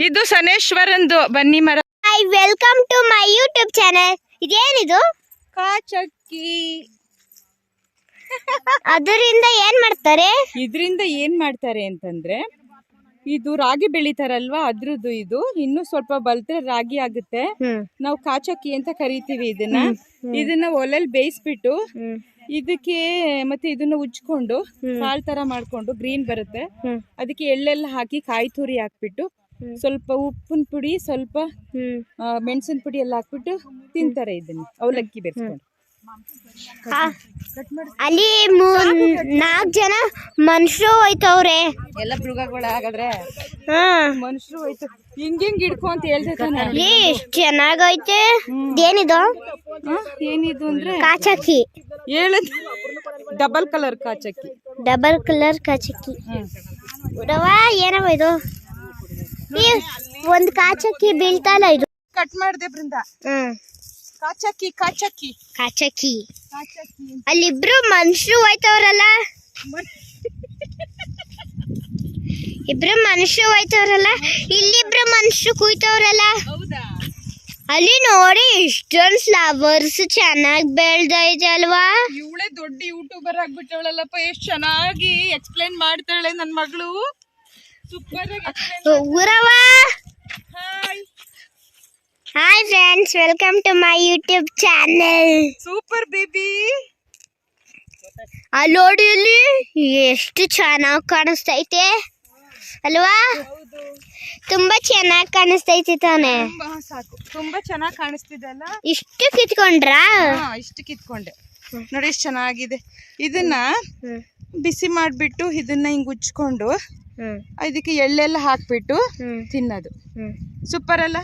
ಇದು ಸನೇಶ್ವರಂದು ಬನ್ನಿ ಮರ. I welcome to my YouTube channel. ಇದೇನಿದು? ಕಾಚಕ್ಕಿ. ಅದರಿಂದ ಏನ್ ಮಾಡ್ತಾರೆ? ಇದರಿಂದ ಏನ್ ಮಾಡ್ತಾರೆ ಅಂತಂದ್ರೆ, ಇದು ರಾಗಿ ಬೆಳಿತಾರಲ್ವಾ ಅದ್ರದ್ದು. ಇದು ಇನ್ನು ಸ್ವಲ್ಪ ಬಲ್ತ್ರೆ ರಾಗಿ ಆಗುತ್ತೆ. ನಾವು ಕಾಚಕ್ಕಿ ಅಂತ ಕರಿತೀವಿ ಇದನ್ನ ಒಲೆಲ್ ಬೇಯಿಸ್ಬಿಟ್ಟು ಇದಕ್ಕೆ ಮತ್ತೆ ಇದನ್ನ ಉಜ್ಕೊಂಡು ಕಾಳ್ ತರ ಮಾಡ್ಕೊಂಡು ಗ್ರೀನ್ ಬರುತ್ತೆ. ಅದಕ್ಕೆ ಎಳ್ಳೆಲ್ಲ ಹಾಕಿ ಕಾಯಿ ತುರಿ ಹಾಕ್ಬಿಟ್ಟು ಸ್ವಲ್ಪ ಉಪ್ಪಿನ ಪುಡಿ, ಸ್ವಲ್ಪ ಮೆಣಸಿನ ಪುಡಿ ಎಲ್ಲ ಹಾಕ್ಬಿಟ್ಟು ತಿಂತಾರೆ ಇದನ್ನ ಅವಲಕ್ಕಿ ಬೆರೆಸ್ಕೊಂಡು. ಅಲ್ಲಿ 4 ಜನ ಮನುಷ್ಯರು ಹೋಯ್ತವ್ರೆ. ಎಲ್ಲ ಮೃಗಗಳ ಹಾಗಾದ್ರೆ ಮನುಷ್ಯರು ಹೋಯ್ತು. ಹಿಂಗ್ ಹಿಡ್ಕೊ ಅಂತ ಹೇಳ್ತಾನೆ. ಎಷ್ಟ್ ಚೆನ್ನಾಗೈತೆ. ಇದೇನಿದು? ಏನಿದು ಅಂದ್ರೆ ಕಾಚಕ್ಕಿ. ಹೇಳದ್ ಡಬಲ್ ಕಲರ್ ಕಾಚಕ್ಕಿ. ಡಬಲ್ ಕಲರ್ ಕಾಚಕ್ಕಿ. ಏನವ ಇದು? ಒಂದ್ ಕಾಚಕ್ಕಿ ಬೀಳ್ತಲ್ಲ ಇದು. ಕಟ್ ಮಾಡ್ದೆ ಬೃಂದ. ಕಾಚಕ್ಕಿ. ಅಲ್ಲಿಬ್ರು ಮನುಷ್ಯರು ಹೋಯ್ತವ್ರಲ್ಲ. ಇಲ್ಲಿಬ್ರು ಮನುಷ್ಯರು ಕೂಯ್ತವ್ರಲ್ಲ. ಅಲ್ಲಿ ನೋಡಿ ಇಷ್ಟೊಂದು ಫ್ಲವರ್ಸ್ ಚೆನ್ನಾಗಿ ಬೆಳ್ದೈತೆ ಅಲ್ವಾ? ಇವಳೆ ದೊಡ್ಡ ಯೂಟ್ಯೂಬರ್ ಆಗ್ಬಿಟ್ಟವಳಲ್ಲಪ್ಪ. ಎಷ್ಟು ಚೆನ್ನಾಗಿ ಎಕ್ಸ್ಪ್ಲೈನ್ ಮಾಡ್ತಾಳೆ ನನ್ ಮಗಳು. ಸೂಪರ್ ಊರವ. Hi friends, welcome to my YouTube channel. Super baby. ಅಲ್ಲಿ ನೋಡಿ, ಇಲ್ಲಿ ಎಷ್ಟು ಚೆನ್ನಾಗಿ ಕಾಣಿಸ್ತೈತೆ ಅಲ್ವಾ? ತುಂಬಾ ಚೆನ್ನಾಗಿ ಕಾಣಿಸ್ತೈತೆ ತಾನೆ? ಸಾಕು, ತುಂಬಾ ಚೆನ್ನಾಗಿ ಕಾಣಿಸ್ತಿದೆ ಅಲ್ಲ? ಇಷ್ಟು ಕಿತ್ಕೊಂಡ್ರಾ? ಇಷ್ಟು ಕಿತ್ಕೊಂಡೆ ನೋಡಿ, ಎಷ್ಟು ಚೆನ್ನಾಗಿದೆ. ಇದನ್ನ ಬಿಸಿ ಮಾಡ್ಬಿಟ್ಟು ಇದನ್ನ ಹಿಂಗ್ ಉಜ್ಕೊಂಡು ಇದಕ್ಕೆ ಎಳ್ಳೆಲ್ಲ ಹಾಕ್ಬಿಟ್ಟು ತಿನ್ನೋದು. ಸೂಪರ್ ಅಲ್ಲ?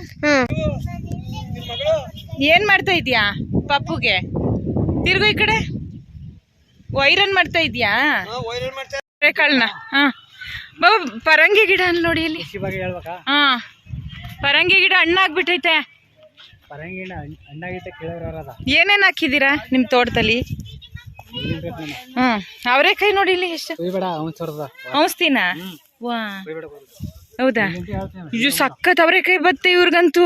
ಏನ್ ಮಾಡ್ತಾ ಇದ್ಯಾ ಪಪ್ಪುಗೆ? ತಿರ್ಗು ಈ ಕಡೆ. ವೈರನ್ ಮಾಡ್ತಾ ಇದ್ಯಾ ಕಳ್ನ? ಪರಂಗಿ ಗಿಡ ಅಲ್ಲಿ ನೋಡಿ ಇಲ್ಲಿ. ಪರಂಗಿ ಗಿಡ ಹಣ್ಣಾಗ್ಬಿಟ್ಟೈತೆ. ಏನೇನ್ ಹಾಕಿದೀರಾ ನಿಮ್ ತೋಟದಲ್ಲಿ? ಅವರೆಕಾಯಿ ನೋಡಿ ಇಲ್ಲಿ ಎಷ್ಟು. ಔಸ್ತಿನ? ವಾ, ಹೌದಾ? ಇದು ಸಖತ್ ಅವರೆಕಾಯಿ ಬರುತ್ತೆ ಇವ್ರಿಗಂತೂ.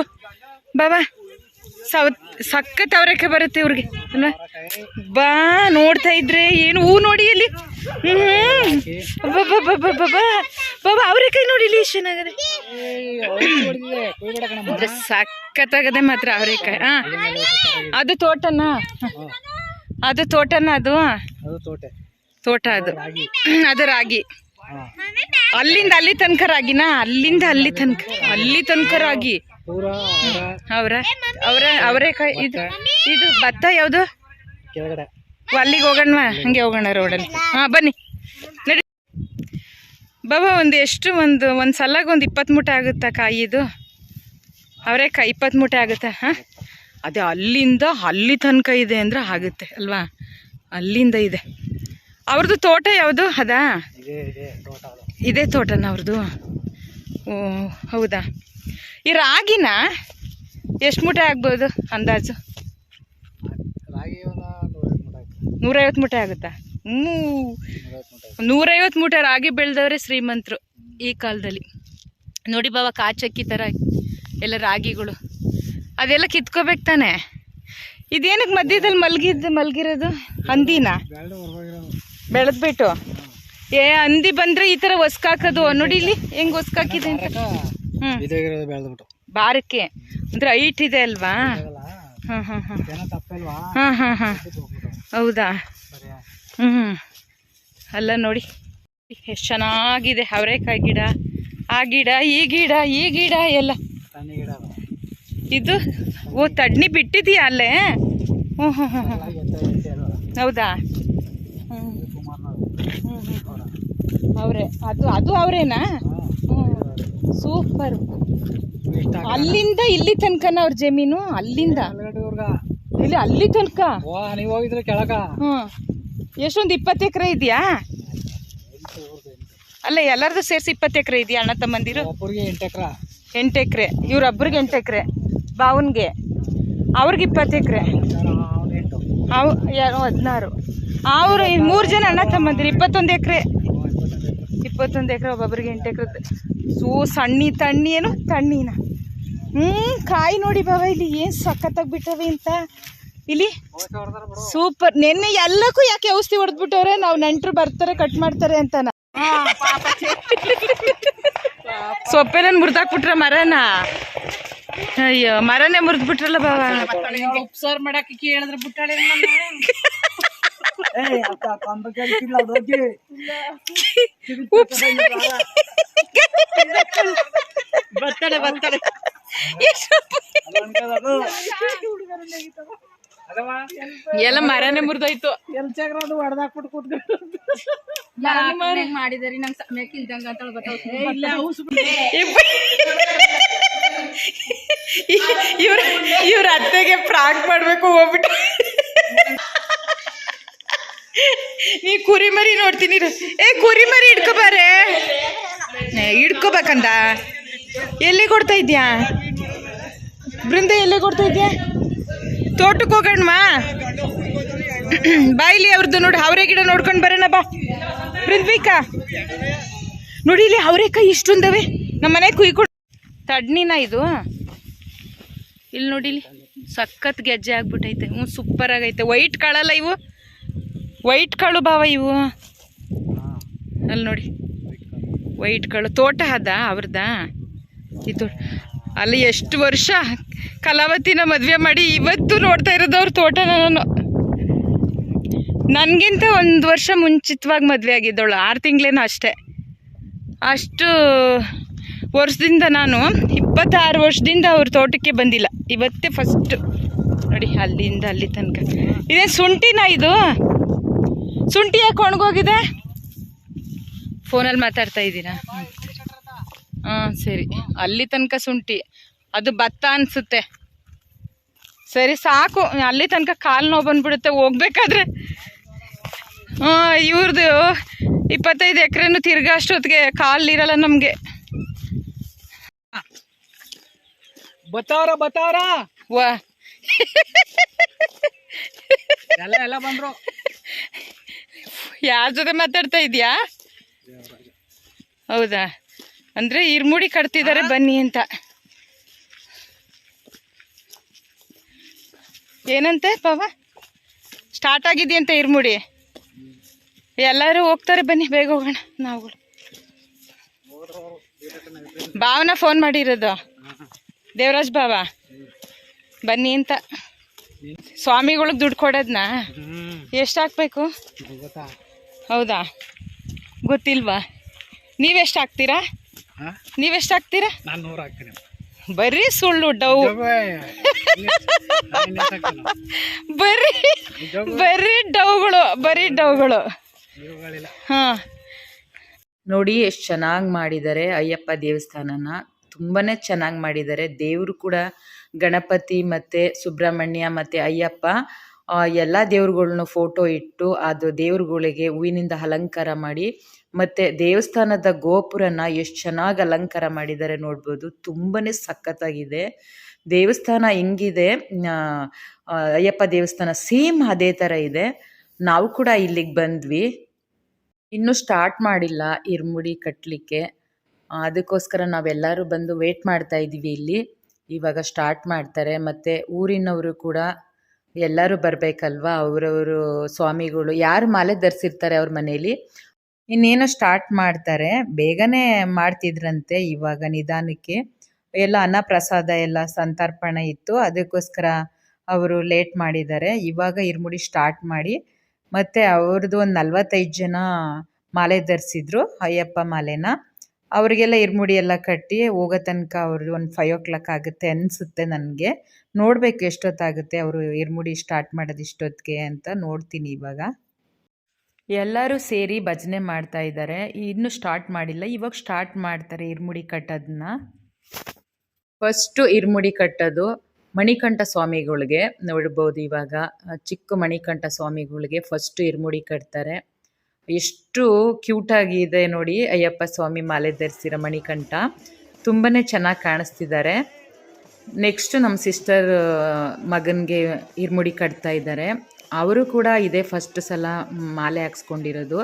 ಬಾಬಾ, ಸಖತ್ ಅವರೆಕಾಯಿ ಬರುತ್ತೆ ಇವ್ರಿಗೆ ಅಲ್ವಾ? ಬಾ, ನೋಡ್ತಾ ಇದ್ರೆ ಏನು ಹೂ ನೋಡಿ ಇಲ್ಲಿ. ಬಾಬಾ ಅವರೆಕಾಯಿ ನೋಡಿ ಇಲ್ಲಿ ಎಷ್ಟು ಚೆನ್ನಾಗದೆ. ಸಖತ್ತಾಗದೆ ಮಾತ್ರ ಅವರೇಕಾಯಿ. ಅದು ತೋಟನ, ಅದು ತೋಟನ, ಅದು ತೋಟ, ಅದು ಅದು ರಾಗಿ. ಅಲ್ಲಿಂದ ಅಲ್ಲಿ ತನಕ ರಾಗಿನ, ಅಲ್ಲಿಂದ ಅಲ್ಲಿ ತನಕ ರಾಗಿ. ಅವರೇಕಾಯಿ. ಇದು ಭತ್ತ ಯಾವುದು? ಅಲ್ಲಿಗೆ ಹೋಗೋಣ, ಹಂಗೆ ಹೋಗೋಣ ರೋಡಲ್ಲಿ. ಬನ್ನಿ ನಡಿ ಬಾಬಾ. ಒಂದು ಸಲಗ 20 ಮೂಟೆ ಆಗುತ್ತಾ ಕಾಯಿ? ಇದು ಅವರೇಕಾಯಿ 20 ಮೂಟೆ ಆಗುತ್ತಾ? ಅದೇ ಅಲ್ಲಿಂದ ಅಲ್ಲಿ ತನಕ ಇದೆ ಅಂದ್ರೆ ಆಗುತ್ತೆ ಅಲ್ವಾ? ಅಲ್ಲಿಂದ ಇದೆ. ಅವ್ರದ್ದು ತೋಟ ಯಾವುದು? ಅದಾ ಇದೇ ತೋಟನ ಅವ್ರದ್ದು? ಓ ಹೌದಾ. ಈ ರಾಗಿನ ಎಷ್ಟು ಮೂಟೆ ಆಗ್ಬೋದು ಅಂದಾಜು? 150 ಮೂಟೆ ಆಗುತ್ತಾ? 150 ಮೂಟೆ ರಾಗಿ ಬೆಳೆದವ್ರೆ ಶ್ರೀಮಂತರು ಈ ಕಾಲದಲ್ಲಿ. ನೋಡಿ ಬಾಬಾ, ಕಾಚಕ್ಕಿ ಥರ ಎಲ್ಲ ರಾಗಿಗಳು. ಅದೆಲ್ಲ ಕಿತ್ಕೋಬೇಕು ತಾನೆ. ಇದೇನಕ್ಕೆ ಮಧ್ಯದಲ್ಲಿ ಮಲಗಿರೋದು? ಹಂದಿನ ಬೆಳೆದ್ಬಿಟ್ಟು ಹಂದಿ ಬಂದ್ರೆ ಈ ತರ ಹೊಸ್ಕಾಕೋದು. ನೋಡಿ ಇಲ್ಲಿ ಹೆಂಗ್ ಹೊಸ್ಕಾಕಿದೆ ಅಂತ. ಬಾರಕ್ಕೆ ಅಂದ್ರೆ ಹೈಟ್ ಇದೆ ಅಲ್ವಾ? ಹೌದಾ? ಅಲ್ಲ ನೋಡಿ ಎಷ್ಟು ಚೆನ್ನಾಗಿದೆ ಅವರೇಕಾಯಿ ಗಿಡ. ಆ ಗಿಡ, ಈ ಗಿಡ, ಈ ಗಿಡ ಎಲ್ಲ. ಇದು ತಡ್ನಿ ಬಿಟ್ಟಿದೀಯಾ ಅಲ್ಲೇ? ಹೌದಾ? ಅವರೇ ಅದು ಅವರೇನಾ? ಸೂಪರ್. ಅಲ್ಲಿಂದ ಇಲ್ಲಿ ತನಕನ ಅವ್ರ ಜಮೀನು? ಅಲ್ಲಿಂದ ಇಲ್ಲಿ ಅಲ್ಲಿ ತನಕ? ಎಷ್ಟೊಂದು 20 ಎಕರೆ ಇದೆಯಾ? ಅಲ್ಲ ಎಲ್ಲರದು ಸೇರಿಸಿ 20 ಎಕರೆ ಇದೆಯಾ ಅಣ್ಣ ತಮ್ಮಂದಿರು? 8 ಎಕರೆ. ಇವ್ರೊಬ್ರಿಗೆ 8 ಎಕರೆ, ಬಾವನ್ಗೆ. ಅವ್ರಿಗೆ 20 ಎಕರೆ, 16. ಅವ್ರು 3 ಜನ ಅಣ್ಣ ತಮ್ಮಂದಿರು 21 ಎಕರೆ. 21 ಎಕರೆ, ಒಬ್ಬೊಬ್ರಿಗೆ 8 ಎಕರೆ. ಸಣ್ಣಿ ತಣ್ಣಿ ಏನು ತಣ್ಣಿನ. ಕಾಯಿ ನೋಡಿ ಬಾಬಾ ಇಲ್ಲಿ ಏನು ಸಖತ್ತಾಗಿ ಬಿಟ್ಟವೆ ಅಂತ. ಇಲ್ಲಿ ಸೂಪರ್. ನೆನ್ನೆ ಎಲ್ಲಕ್ಕೂ ಯಾಕೆ ಔಷಧಿ ಹೊಡೆದ್ಬಿಟ್ಟವ್ರೆ? ನಾವು ನೆಂಟರು ಬರ್ತಾರೆ ಕಟ್ ಮಾಡ್ತಾರೆ ಅಂತಾನ. ಸೊಪ್ಪೆಲ್ಲ ಮುರಿದಾಕ್ಬಿಟ್ರ ಮರನ? ಅಯ್ಯೋ, ಮರನೇ ಮುರಿದ್ಬಿಟ್ರಲ್ಲ ಬಾಬಾ. ಉಪ್ಸಾರು ಮಾಡಕ್ಕೆ ಕೇಳಿದ್ರೆ ಬಿಟ್ಟಾಳೆ. ಬರ್ತಾಳೆ. ಎಲ್ಲ ಮರನೇ ಮುರಿದೋಯ್ತು. ಮಾಡಿದಾರೆ ನಂಗೆ ಸಮಯಕ್ಕೆ ಇಲ್ದಂಗ ಇವ್ರ ಅತ್ತೆಗೆ ಪ್ರಾಂಕ್ ಮಾಡ್ಬೇಕು ಹೋಗ್ಬಿಟ್ಟು. ನೀ ಕುರಿ ಮರಿ ನೋಡ್ತೀನಿ. ಕುರಿ ಮರಿ ಹಿಡ್ಕೊಬಾರೆ. ಹಿಡ್ಕೋಬೇಕಂದ. ಎಲ್ಲಿ ಕೊಡ್ತಾ ಇದ್ಯಾ ಬೃಂದ? ಎಲ್ಲಿ ಕೊಡ್ತಾ ಇದ್ಯಾ? ತೋಟಕ್ಕೆ ಹೋಗೋಣ ಬಾಯಿಲಿ. ಅವ್ರದ್ದು ನೋಡಿ ಅವರೇ ಗಿಡ ನೋಡ್ಕೊಂಡು ಬರೋಣ ಬಾ ಬೃಂದ್ವಿಕಾ. ನೋಡಿ ಇಲ್ಲಿ ಅವರೇಕಾಯಿ ಇಷ್ಟೊಂದವೆ. ನಮ್ಮ ಮನೆ ಕುಯ್ಕೊಂಡು ತಡ್ನಿನ ಇದು. ಇಲ್ಲಿ ನೋಡಿ, ಇಲ್ಲಿ ಸಖತ್ ಗೆಜ್ಜೆ ಆಗ್ಬಿಟ್ಟೈತೆ. ಸೂಪರ್ ಆಗೈತೆ. ವೈಟ್ ಕಾಳಲ್ಲ ಇವು? ವೈಟ್ ಕಾಳು ಬಾವ ಇವು. ಅಲ್ಲಿ ನೋಡಿ ವೈಟ್ ಕಾಳು. ತೋಟ ಅದ ಅವ್ರದ ಇದು. ಅಲ್ಲಿ ಎಷ್ಟು ವರ್ಷ ಕಲಾವತಿನ ಮದುವೆ ಮಾಡಿ ಇವತ್ತು ನೋಡ್ತಾ ಇರೋದು ಅವ್ರ ತೋಟನ. ನಾನು ನನಗಿಂತ 1 ವರ್ಷ ಮುಂಚಿತವಾಗಿ ಮದುವೆ ಆಗಿದ್ದವಳು, 6 ತಿಂಗಳೇನೋ ಅಷ್ಟೇ. ಅಷ್ಟು ವರ್ಷದಿಂದ ನಾನು 26 ವರ್ಷದಿಂದ ಅವ್ರ ತೋಟಕ್ಕೆ ಬಂದಿಲ್ಲ. ಇವತ್ತೇ ಫಸ್ಟ್. ನೋಡಿ ಅಲ್ಲಿಂದ ಅಲ್ಲಿ ತನಕ. ಇದೇ ಶುಂಠಿನ ಇದು? ಶುಂಠಿ ಯಾಕೆ ಒಣಗೋಗಿದೆ? ಫೋನಲ್ಲಿ ಮಾತಾಡ್ತಾ ಇದ್ದೀರಾ? ಸರಿ. ಅಲ್ಲಿ ತನಕ ಶುಂಠಿ, ಅದು ಭತ್ತ ಅನಿಸುತ್ತೆ. ಸರಿ ಸಾಕು. ಅಲ್ಲಿ ತನಕ ಕಾಲು ನೋವು ಬಂದ್ಬಿಡುತ್ತೆ ಹೋಗ್ಬೇಕಾದ್ರೆ. ಇವ್ರದ್ದು 25 ಎಕರೆನೂ ತಿರ್ಗಾ ಅಷ್ಟೊತ್ತಿಗೆ ಕಾಲಿರಲ್ಲ ನಮಗೆ. ಬತ್ತಾರ ವಾ ಎಲ್ಲ ಬಂದ್ರು. ಯಾರ ಜೊತೆ ಮಾತಾಡ್ತಾ ಇದೀಯಾ? ಹೌದಾ? ಅಂದ್ರೆ ಇರ್ಮುಡಿ ಕಟ್ತಿದ್ದಾರೆ ಬನ್ನಿ ಅಂತ. ಏನಂತೆ ಪಾವ? ಸ್ಟಾರ್ಟ್ ಆಗಿದೆಯಂತೆ ಇರ್ಮುಡಿ. ಎಲ್ಲರೂ ಹೋಗ್ತಾರೆ ಬನ್ನಿ, ಬೇಗ ಹೋಗೋಣ ನಾವುಗಳು. ಭಾವನ ಫೋನ್ ಮಾಡಿರೋದು, ದೇವರಾಜ್ ಭಾವ ಬನ್ನಿ ಅಂತ. ಸ್ವಾಮಿಗಳಿಗೆ ದುಡ್ಡು ಕೊಡೋದ್ನಾ? ಎಷ್ಟು ಹಾಕ್ಬೇಕು? ಹೌದಾ, ಗೊತ್ತಿಲ್ವಾ? ನೀವೆಷ್ಟು ಹಾಕ್ತೀರಾ? ನೀವೆಷ್ಟು ಹಾಕ್ತೀರಾ? ನಾನು 100 ಹಾಕ್ತೀನಿ. ಬರೀ ಸುಳ್ಳು, ಡವ್. ಬರೀ ಬರೀ ಡವ್ಗಳು, ಬರೀ ಡವ್ಗಳು. ಹಾ, ನೋಡಿ ಎಷ್ಟು ಚೆನ್ನಾಗಿ ಮಾಡಿದ್ದಾರೆ ಅಯ್ಯಪ್ಪ ದೇವಸ್ಥಾನನ. ತುಂಬಾನೇ ಚೆನ್ನಾಗಿ ಮಾಡಿದ್ದಾರೆ. ದೇವರು ಕೂಡ ಗಣಪತಿ ಮತ್ತು ಸುಬ್ರಹ್ಮಣ್ಯ ಮತ್ತು ಅಯ್ಯಪ್ಪ ಎಲ್ಲ ದೇವ್ರುಗಳ್ನು ಫೋಟೋ ಇಟ್ಟು ಅದು ದೇವ್ರುಗಳಿಗೆ ಹೂವಿನಿಂದ ಅಲಂಕಾರ ಮಾಡಿ, ಮತ್ತು ದೇವಸ್ಥಾನದ ಗೋಪುರನ ಎಷ್ಟು ಚೆನ್ನಾಗಿ ಅಲಂಕಾರ ಮಾಡಿದ್ದಾರೆ ನೋಡ್ಬೋದು. ತುಂಬಾ ಸಖತ್ತಾಗಿದೆ ದೇವಸ್ಥಾನ. ಹೆಂಗಿದೆ ಅಯ್ಯಪ್ಪ ದೇವಸ್ಥಾನ ಸೇಮ್ ಅದೇ ಥರ ಇದೆ. ನಾವು ಕೂಡ ಇಲ್ಲಿಗೆ ಬಂದ್ವಿ. ಇನ್ನೂ ಸ್ಟಾರ್ಟ್ ಮಾಡಿಲ್ಲ ಇರ್ಮುಡಿ ಕಟ್ಟಲಿಕ್ಕೆ, ಅದಕ್ಕೋಸ್ಕರ ನಾವೆಲ್ಲರೂ ಬಂದು ವೇಟ್ ಮಾಡ್ತಾ ಇದ್ದೀವಿ ಇಲ್ಲಿ. ಇವಾಗ ಸ್ಟಾರ್ಟ್ ಮಾಡ್ತಾರೆ. ಮತ್ತು ಊರಿನವರು ಕೂಡ ಎಲ್ಲರೂ ಬರಬೇಕಲ್ವ, ಅವರವರು ಸ್ವಾಮಿಗಳು ಯಾರು ಮಾಲೆ ಧರಿಸಿರ್ತಾರೆ ಅವ್ರ ಮನೇಲಿ ಇನ್ನೇನೋ ಸ್ಟಾರ್ಟ್ ಮಾಡ್ತಾರೆ. ಬೇಗನೆ ಮಾಡ್ತಿದ್ರಂತೆ, ಇವಾಗ ನಿಧಾನಕ್ಕೆ. ಎಲ್ಲ ಅನ್ನ ಪ್ರಸಾದ ಎಲ್ಲ ಸಂತರ್ಪಣೆ ಇತ್ತು, ಅದಕ್ಕೋಸ್ಕರ ಅವರು ಲೇಟ್ ಮಾಡಿದ್ದಾರೆ. ಇವಾಗ ಇರ್ಮುಡಿ ಸ್ಟಾರ್ಟ್ ಮಾಡಿ, ಮತ್ತು ಅವ್ರದ್ದು ಒಂದು 45 ಜನ ಮಾಲೆ ಧರಿಸಿದ್ರು ಅಯ್ಯಪ್ಪ ಮಾಲೆನ. ಅವರಿಗೆಲ್ಲ ಇರ್ಮುಡಿ ಎಲ್ಲ ಕಟ್ಟಿ ಹೋಗೋ ತನಕ ಅವ್ರದ್ದು ಒಂದು 5 o'clock ಆಗುತ್ತೆ ಅನಿಸುತ್ತೆ ನನಗೆ. ನೋಡಬೇಕು ಎಷ್ಟೊತ್ತಾಗುತ್ತೆ ಅವರು ಇರ್ಮುಡಿ ಸ್ಟಾರ್ಟ್ ಮಾಡೋದು ಇಷ್ಟೊತ್ತಿಗೆ ಅಂತ ನೋಡ್ತೀನಿ. ಇವಾಗ ಎಲ್ಲರೂ ಸೇರಿ ಭಜನೆ ಮಾಡ್ತಾ ಇದ್ದಾರೆ. ಇನ್ನೂ ಸ್ಟಾರ್ಟ್ ಮಾಡಿಲ್ಲ, ಇವಾಗ ಸ್ಟಾರ್ಟ್ ಮಾಡ್ತಾರೆ ಇರ್ಮುಡಿ ಕಟ್ಟೋದನ್ನ. ಫಸ್ಟು ಇರ್ಮುಡಿ ಕಟ್ಟೋದು ಮಣಿಕಂಠ ಸ್ವಾಮಿಗಳಿಗೆ ನೋಡ್ಬೋದು. ಇವಾಗ ಚಿಕ್ಕ ಮಣಿಕಂಠ ಸ್ವಾಮಿಗಳಿಗೆ ಫಸ್ಟು ಇರ್ಮುಡಿ ಕಟ್ತಾರೆ. ಎಷ್ಟು ಕ್ಯೂಟಾಗಿದೆ ನೋಡಿ ಅಯ್ಯಪ್ಪ ಸ್ವಾಮಿ ಮಾಲೆ ಧರಿಸಿರೋ ಮಣಿಕಂಠ, ತುಂಬಾ ಚೆನ್ನಾಗಿ ಕಾಣಿಸ್ತಿದ್ದಾರೆ. ನೆಕ್ಸ್ಟು ನಮ್ಮ ಸಿಸ್ಟರ್ ಮಗನಿಗೆ ಇರ್ಮುಡಿ ಕಟ್ತಾ ಇದ್ದಾರೆ. ಅವರು ಕೂಡ ಇದೇ ಫಸ್ಟ್ ಸಲ ಮಾಲೆ ಹಾಕ್ಸ್ಕೊಂಡಿರೋದು,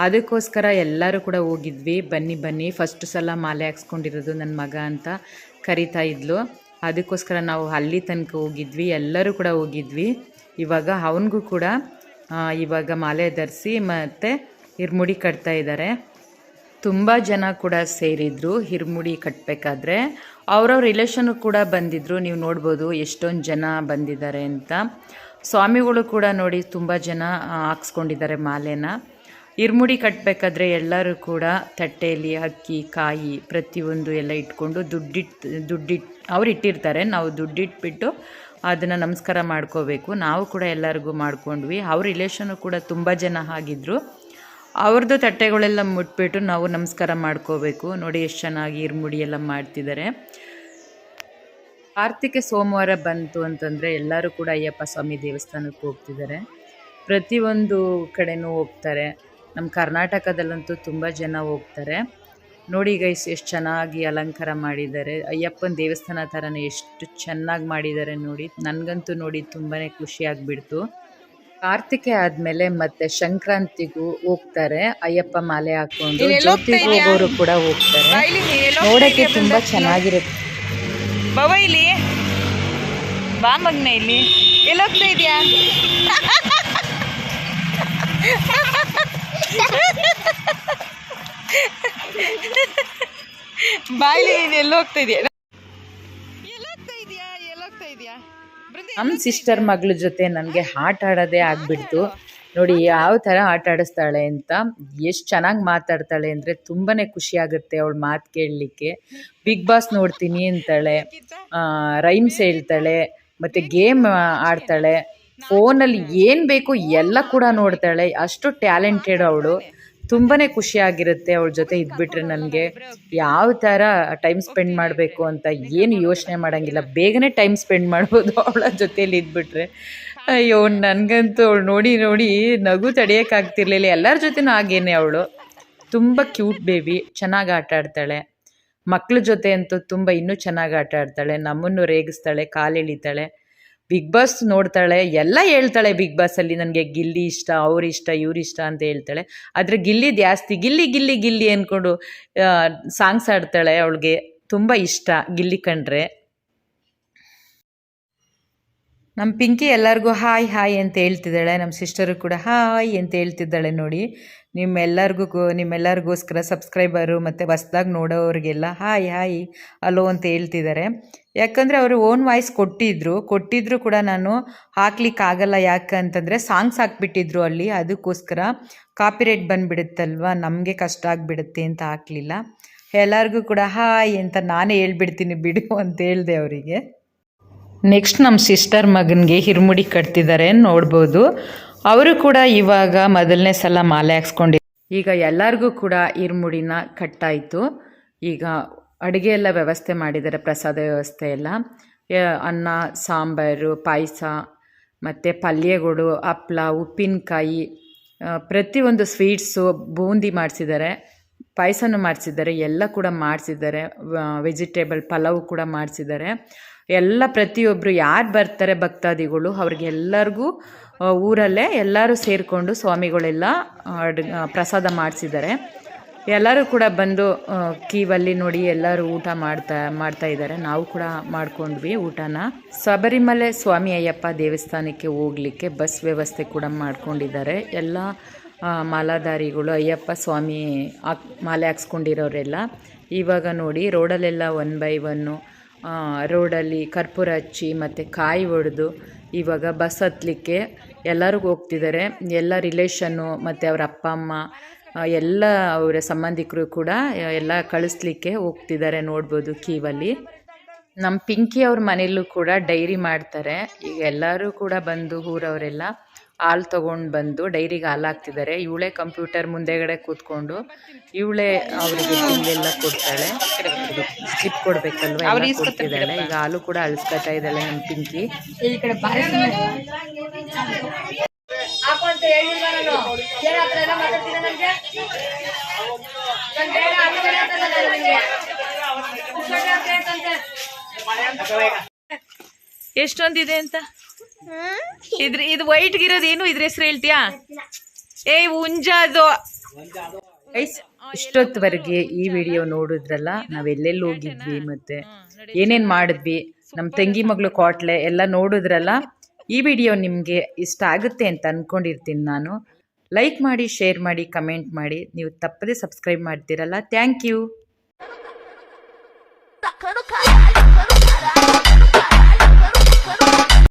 ಅದಕ್ಕೋಸ್ಕರ ಎಲ್ಲರೂ ಕೂಡ ಹೋಗಿದ್ವಿ. ಬನ್ನಿ ಬನ್ನಿ, ಫಸ್ಟ್ ಸಲ ಮಾಲೆ ಹಾಕ್ಸ್ಕೊಂಡಿರೋದು ನನ್ನ ಮಗ ಅಂತ ಕರಿತಾ ಇದ್ಲು. ಅದಕ್ಕೋಸ್ಕರ ನಾವು ಅಲ್ಲಿ ತನಕ ಹೋಗಿದ್ವಿ, ಎಲ್ಲರೂ ಕೂಡ ಹೋಗಿದ್ವಿ. ಇವಾಗ ಅವನಿಗೂ ಕೂಡ ಇವಾಗ ಮಾಲೆ ಧರಿಸಿ ಮತ್ತು ಇರ್ಮುಡಿ ಕಟ್ತಾ ಇದ್ದಾರೆ. ತುಂಬ ಜನ ಕೂಡ ಸೇರಿದ್ರು ಇರ್ಮುಡಿ ಕಟ್ಟಬೇಕಾದ್ರೆ. ಅವ್ರವ್ರ ರಿಲೇಷನ್ನು ಕೂಡ ಬಂದಿದ್ದರು. ನೀವು ನೋಡ್ಬೋದು ಎಷ್ಟೊಂದು ಜನ ಬಂದಿದ್ದಾರೆ ಅಂತ. ಸ್ವಾಮಿಗಳು ಕೂಡ ನೋಡಿ ತುಂಬ ಜನ ಹಾಕ್ಸ್ಕೊಂಡಿದ್ದಾರೆ ಮಾಲೆನ. ಇರ್ಮುಡಿ ಕಟ್ಟಬೇಕಾದ್ರೆ ಎಲ್ಲರೂ ಕೂಡ ತಟ್ಟೆಯಲ್ಲಿ ಅಕ್ಕಿ ಕಾಯಿ ಪ್ರತಿಯೊಂದು ಎಲ್ಲ ಇಟ್ಕೊಂಡು ದುಡ್ಡಿಟ್ಟು ಅವ್ರು ಇಟ್ಟಿರ್ತಾರೆ. ನಾವು ದುಡ್ಡಿಟ್ಬಿಟ್ಟು ಅದನ್ನು ನಮಸ್ಕಾರ ಮಾಡ್ಕೋಬೇಕು. ನಾವು ಕೂಡ ಎಲ್ಲರಿಗೂ ಮಾಡ್ಕೊಂಡ್ವಿ. ಅವ್ರ ರಿಲೇಷನ್ನು ಕೂಡ ತುಂಬ ಜನ ಆಗಿದ್ದರು. ಅವ್ರದ್ದು ತಟ್ಟೆಗಳೆಲ್ಲ ಮುಟ್ಬಿಟ್ಟು ನಾವು ನಮಸ್ಕಾರ ಮಾಡ್ಕೋಬೇಕು. ನೋಡಿ ಎಷ್ಟು ಚೆನ್ನಾಗಿ ಇರ್ಮುಡಿ ಎಲ್ಲ ಮಾಡ್ತಿದ್ದಾರೆ. ಕಾರ್ತಿಕೆ ಸೋಮವಾರ ಬಂತು ಅಂತಂದರೆ ಎಲ್ಲರೂ ಕೂಡ ಅಯ್ಯಪ್ಪ ಸ್ವಾಮಿ ದೇವಸ್ಥಾನಕ್ಕೆ ಹೋಗ್ತಿದ್ದಾರೆ. ಪ್ರತಿಯೊಂದು ಕಡೆನೂ ಹೋಗ್ತಾರೆ. ನಮ್ಮ ಕರ್ನಾಟಕದಲ್ಲಂತೂ ತುಂಬ ಜನ ಹೋಗ್ತಾರೆ. ನೋಡಿ ಗೈಸ್ ಎಷ್ಟು ಚೆನ್ನಾಗಿ ಅಲಂಕಾರ ಮಾಡಿದ್ದಾರೆ. ಅಯ್ಯಪ್ಪನ ದೇವಸ್ಥಾನ ಥರನೇ ಎಷ್ಟು ಚೆನ್ನಾಗಿ ಮಾಡಿದ್ದಾರೆ ನೋಡಿ. ನನಗಂತೂ ನೋಡಿ ತುಂಬಾ ಖುಷಿಯಾಗಿಬಿಡ್ತು. ಕಾರ್ತಿಕೆ ಆದಮೇಲೆ ಮತ್ತೆ ಸಂಕ್ರಾಂತಿಗೂ ಹೋಗ್ತಾರೆ ಅಯ್ಯಪ್ಪ ಮಾಲೆ ಹಾಕ್ಕೊಂಡು. ಜ್ಯೋತಿಗೆ ಹೋಗೋರು ಕೂಡ ಹೋಗ್ತಾರೆ. ನೋಡೋಕ್ಕೆ ತುಂಬ ಚೆನ್ನಾಗಿರುತ್ತೆ. ಬಾವ ಇಲ್ಲಿ ಬಾ ಮಗ್ನ, ಇಲ್ಲಿ ಎಲ್ಲೋಗ್ತಾ ಇದೆಯಾ? ಬಾಯ್ಲಿ ನೀನು ಎಲ್ಲೋಗ್ತಾ ಇದೆಯಾ? ಎಲ್ಲೋಗ್ತಾ ಇದೆಯಾ? ನಮ್ಮ ಸಿಸ್ಟರ್ ಮಗಳ ಜೊತೆ ನನಗೆ ಆಟ ಆಡೋದೇ ಆಗ್ಬಿಡ್ತು. ನೋಡಿ ಯಾವ ಥರ ಆಟ ಆಡಿಸ್ತಾಳೆ ಅಂತ, ಎಷ್ಟು ಚೆನ್ನಾಗಿ ಮಾತಾಡ್ತಾಳೆ ಅಂದರೆ ತುಂಬಾ ಖುಷಿ ಆಗುತ್ತೆ ಅವಳು ಮಾತು ಕೇಳಲಿಕ್ಕೆ. ಬಿಗ್ ಬಾಸ್ ನೋಡ್ತೀನಿ ಅಂತಾಳೆ, ರೈಮ್ಸ್ ಹೇಳ್ತಾಳೆ, ಮತ್ತು ಗೇಮ್ ಆಡ್ತಾಳೆ, ಫೋನಲ್ಲಿ ಏನು ಬೇಕು ಎಲ್ಲ ಕೂಡ ನೋಡ್ತಾಳೆ. ಅಷ್ಟು ಟ್ಯಾಲೆಂಟೆಡ್ ಅವಳು. ತುಂಬಾ ಖುಷಿಯಾಗಿರುತ್ತೆ ಅವಳ ಜೊತೆ ಇದ್ಬಿಟ್ರೆ. ನನಗೆ ಯಾವ ಥರ ಟೈಮ್ ಸ್ಪೆಂಡ್ ಮಾಡಬೇಕು ಅಂತ ಏನು ಯೋಚನೆ ಮಾಡೋಂಗಿಲ್ಲ. ಬೇಗನೆ ಟೈಮ್ ಸ್ಪೆಂಡ್ ಮಾಡ್ಬೋದು ಅವಳ ಜೊತೇಲಿ ಇದ್ಬಿಟ್ರೆ. ಅಯ್ಯೋ ನನಗಂತೂ ಅವಳು ನೋಡಿ ನೋಡಿ ನಗು ತಡೆಯೋಕ್ಕಾಗ್ತಿರ್ಲಿಲ್ಲ. ಎಲ್ಲರ ಜೊತೆನೂ ಹಾಗೇನೆ ಅವಳು. ತುಂಬ ಕ್ಯೂಟ್ ಬೇಬಿ, ಚೆನ್ನಾಗಿ ಆಟ ಆಡ್ತಾಳೆ. ಮಕ್ಳ ಜೊತೆ ಅಂತೂ ತುಂಬ ಇನ್ನೂ ಚೆನ್ನಾಗಿ ಆಟ ಆಡ್ತಾಳೆ. ನಮ್ಮನ್ನು ರೇಗಿಸ್ತಾಳೆ, ಕಾಲು ಎಳಿತಾಳೆ. ಬಿಗ್ ಬಾಸ್ ನೋಡ್ತಾಳೆ, ಎಲ್ಲ ಹೇಳ್ತಾಳೆ. ಬಿಗ್ ಬಾಸಲ್ಲಿ ನನಗೆ ಗಿಲ್ಲಿ ಇಷ್ಟ, ಅವ್ರಿಷ್ಟ, ಇವ್ರಿಷ್ಟ ಅಂತ ಹೇಳ್ತಾಳೆ. ಆದರೆ ಗಿಲ್ಲಿ ಜಾಸ್ತಿ ಗಿಲ್ಲಿ ಗಿಲ್ಲಿ ಗಿಲ್ಲಿ ಅಂದ್ಕೊಂಡು ಸಾಂಗ್ಸ್ ಆಡ್ತಾಳೆ. ಅವಳಿಗೆ ತುಂಬ ಇಷ್ಟ ಗಿಲ್ಲಿ ಕಂಡ್ರೆ. ನಮ್ಮ ಪಿಂಕಿ ಎಲ್ಲರಿಗೂ ಹಾಯ್ ಹಾಯ್ ಅಂತ ಹೇಳ್ತಿದ್ದಾಳೆ. ನಮ್ಮ ಸಿಸ್ಟರು ಕೂಡ ಹಾಯ್ ಅಂತ ಹೇಳ್ತಿದ್ದಾಳೆ ನೋಡಿ. ನಿಮ್ಮೆಲ್ಲರಿಗೋಸ್ಕರ ಸಬ್ಸ್ಕ್ರೈಬರು ಮತ್ತು ಹೊಸ್ದಾಗಿ ನೋಡೋರಿಗೆಲ್ಲ ಹಾಯ್ ಹಾಯ್ ಅಲೋ ಅಂತ ಹೇಳ್ತಿದ್ದಾರೆ. ಯಾಕಂದರೆ ಅವರು ಓನ್ ವಾಯ್ಸ್ ಕೊಟ್ಟಿದ್ರು ಕೂಡ ನಾನು ಹಾಕ್ಲಿಕ್ಕಾಗಲ್ಲ. ಯಾಕಂತಂದರೆ ಸಾಂಗ್ಸ್ ಹಾಕ್ಬಿಟ್ಟಿದ್ರು ಅಲ್ಲಿ, ಅದಕ್ಕೋಸ್ಕರ ಕಾಪಿರೈಟ್ ಬಂದುಬಿಡುತ್ತಲ್ವ, ನಮಗೆ ಕಷ್ಟ ಆಗಿಬಿಡುತ್ತೆ ಅಂತ ಹಾಕಲಿಲ್ಲ. ಎಲ್ಲರಿಗೂ ಕೂಡ ಹಾಯ್ ಅಂತ ನಾನೇ ಹೇಳ್ಬಿಡ್ತೀನಿ ಬಿಡು ಅಂತ ಹೇಳಿದೆ ಅವರಿಗೆ. ನೆಕ್ಸ್ಟ್ ನಮ್ಮ ಸಿಸ್ಟರ್ ಮಗನಿಗೆ ಹಿರುಮುಡಿ ಕಟ್ತಿದ್ದಾರೆ ನೋಡ್ಬೋದು. ಅವರು ಕೂಡ ಇವಾಗ ಮೊದಲನೇ ಸಲ ಮಾಲೆ ಹಾಕ್ಸ್ಕೊಂಡಿದ್ದಾರೆ. ಈಗ ಎಲ್ಲರಿಗೂ ಕೂಡ ಹಿರುಮುಡಿನ ಕಟ್ಟಾಯಿತು. ಈಗ ಅಡುಗೆ ಎಲ್ಲ ವ್ಯವಸ್ಥೆ ಮಾಡಿದ್ದಾರೆ, ಪ್ರಸಾದ ವ್ಯವಸ್ಥೆ ಎಲ್ಲ, ಅನ್ನ ಸಾಂಬಾರು ಪಾಯಸ ಮತ್ತು ಪಲ್ಯಗಳು, ಹಪ್ಳ, ಉಪ್ಪಿನಕಾಯಿ, ಪ್ರತಿಯೊಂದು ಸ್ವೀಟ್ಸು, ಬೂಂದಿ ಮಾಡಿಸಿದ್ದಾರೆ, ಪಾಯಸನೂ ಮಾಡಿಸಿದ್ದಾರೆ, ಎಲ್ಲ ಕೂಡ ಮಾಡಿಸಿದ್ದಾರೆ. ವೆಜಿಟೇಬಲ್ ಪಲಾವ್ ಕೂಡ ಮಾಡಿಸಿದ್ದಾರೆ. ಎಲ್ಲ ಪ್ರತಿಯೊಬ್ಬರು ಯಾರು ಬರ್ತಾರೆ ಭಕ್ತಾದಿಗಳು ಅವ್ರಿಗೆಲ್ಲರಿಗೂ ಊರಲ್ಲೇ ಎಲ್ಲರೂ ಸೇರಿಕೊಂಡು ಸ್ವಾಮಿಗಳೆಲ್ಲ ಪ್ರಸಾದ ಮಾಡಿಸಿದ್ದಾರೆ. ಎಲ್ಲರೂ ಕೂಡ ಬಂದು ಕ್ಯೂವಲ್ಲಿ ನೋಡಿ ಎಲ್ಲರೂ ಊಟ ಮಾಡ್ತಾ ಇದ್ದಾರೆ. ನಾವು ಕೂಡ ಮಾಡ್ಕೊಂಡ್ವಿ ಊಟನ. ಶಬರಿಮಲೆ ಸ್ವಾಮಿ ಅಯ್ಯಪ್ಪ ದೇವಸ್ಥಾನಕ್ಕೆ ಹೋಗಲಿಕ್ಕೆ ಬಸ್ ವ್ಯವಸ್ಥೆ ಕೂಡ ಮಾಡ್ಕೊಂಡಿದ್ದಾರೆ. ಎಲ್ಲ ಮಾಲಾಧಾರಿಗಳು, ಅಯ್ಯಪ್ಪ ಸ್ವಾಮಿ ಮಾಲೆ ಹಾಕ್ಸ್ಕೊಂಡಿರೋರೆಲ್ಲ ಇವಾಗ ನೋಡಿ ರೋಡಲ್ಲೆಲ್ಲ 1 by 1 ರೋಡಲ್ಲಿ ಕರ್ಪೂರ ಹಚ್ಚಿ ಮತ್ತು ಕಾಯಿ ಹೊಡೆದು ಇವಾಗ ಬಸ್ ಹತ್ತಲಿಕ್ಕೆ ಎಲ್ಲರೂ ಹೋಗ್ತಿದ್ದಾರೆ. ಎಲ್ಲ ರಿಲೇಷನ್ನು ಮತ್ತು ಅವರ ಅಪ್ಪ ಅಮ್ಮ ಎಲ್ಲ ಅವರ ಸಂಬಂಧಿಕರು ಕೂಡ ಎಲ್ಲ ಕಳಿಸ್ಲಿಕ್ಕೆ ಹೋಗ್ತಿದ್ದಾರೆ ನೋಡ್ಬೋದು ಕ್ಯೂವಲ್ಲಿ. ನಮ್ಮ ಪಿಂಕಿ ಅವ್ರ ಮನೆಯಲ್ಲೂ ಕೂಡ ಡೈರಿ ಮಾಡ್ತಾರೆ. ಈಗ ಎಲ್ಲರೂ ಕೂಡ ಬಂದು ಊರವರೆಲ್ಲ ಹಾಲು ತೊಗೊಂಡು ಬಂದು ಡೈರಿಗೆ ಹಾಲು ಹಾಕ್ತಿದ್ದಾರೆ. ಇವಳೇ ಕಂಪ್ಯೂಟರ್ ಮುಂದೆಗಡೆ ಕೂತ್ಕೊಂಡು ಇವಳೇ ಅವರಿಗೆ ತಿಂಗಳೆಲ್ಲ ಕೊಡ್ತಾಳೆ. ಸ್ಲಿಪ್ ಕೊಡಬೇಕಲ್ವ, ಎಲ್ಲ ಕೊಡ್ತಿದ್ದಾಳೆ. ಈಗ ಹಾಲು ಕೂಡ ಅಳಿಸ್ಕೊತಾ ಇದ್ದಾಳೆ ನಮ್ಮ ಪಿಂಕಿ. ಎಷ್ಟೊಂದಿದೆ ಅಂತ ಇದು ವೈಟ್ ಗಿರೋದು ಏನು ಇದ್ರ ಹೆಸರು ಹೇಳ್ತೀಯಾ? ಹುಂಜಾದು. ಇಷ್ಟೊತ್ತವರೆಗೆ ಈ ವಿಡಿಯೋ ನೋಡಿದ್ರಲ್ಲ, ನಾವೆಲ್ಲೆಲ್ಲಿ ಹೋಗಿದ್ವಿ ಮತ್ತು ಏನೇನು ಮಾಡಿದ್ವಿ, ನಮ್ಮ ತಂಗಿ ಮಗಳು ಕ್ವಾಟ್ಲೆ ಎಲ್ಲ ನೋಡಿದ್ರಲ್ಲ. ಈ ವಿಡಿಯೋ ನಿಮಗೆ ಇಷ್ಟ ಆಗುತ್ತೆ ಅಂತ ಅಂದ್ಕೊಂಡಿರ್ತೀನಿ ನಾನು. ಲೈಕ್ ಮಾಡಿ, ಶೇರ್ ಮಾಡಿ, ಕಮೆಂಟ್ ಮಾಡಿ. ನೀವು ತಪ್ಪದೇ ಸಬ್ಸ್ಕ್ರೈಬ್ ಮಾಡ್ತೀರಲ್ಲ. Thank you.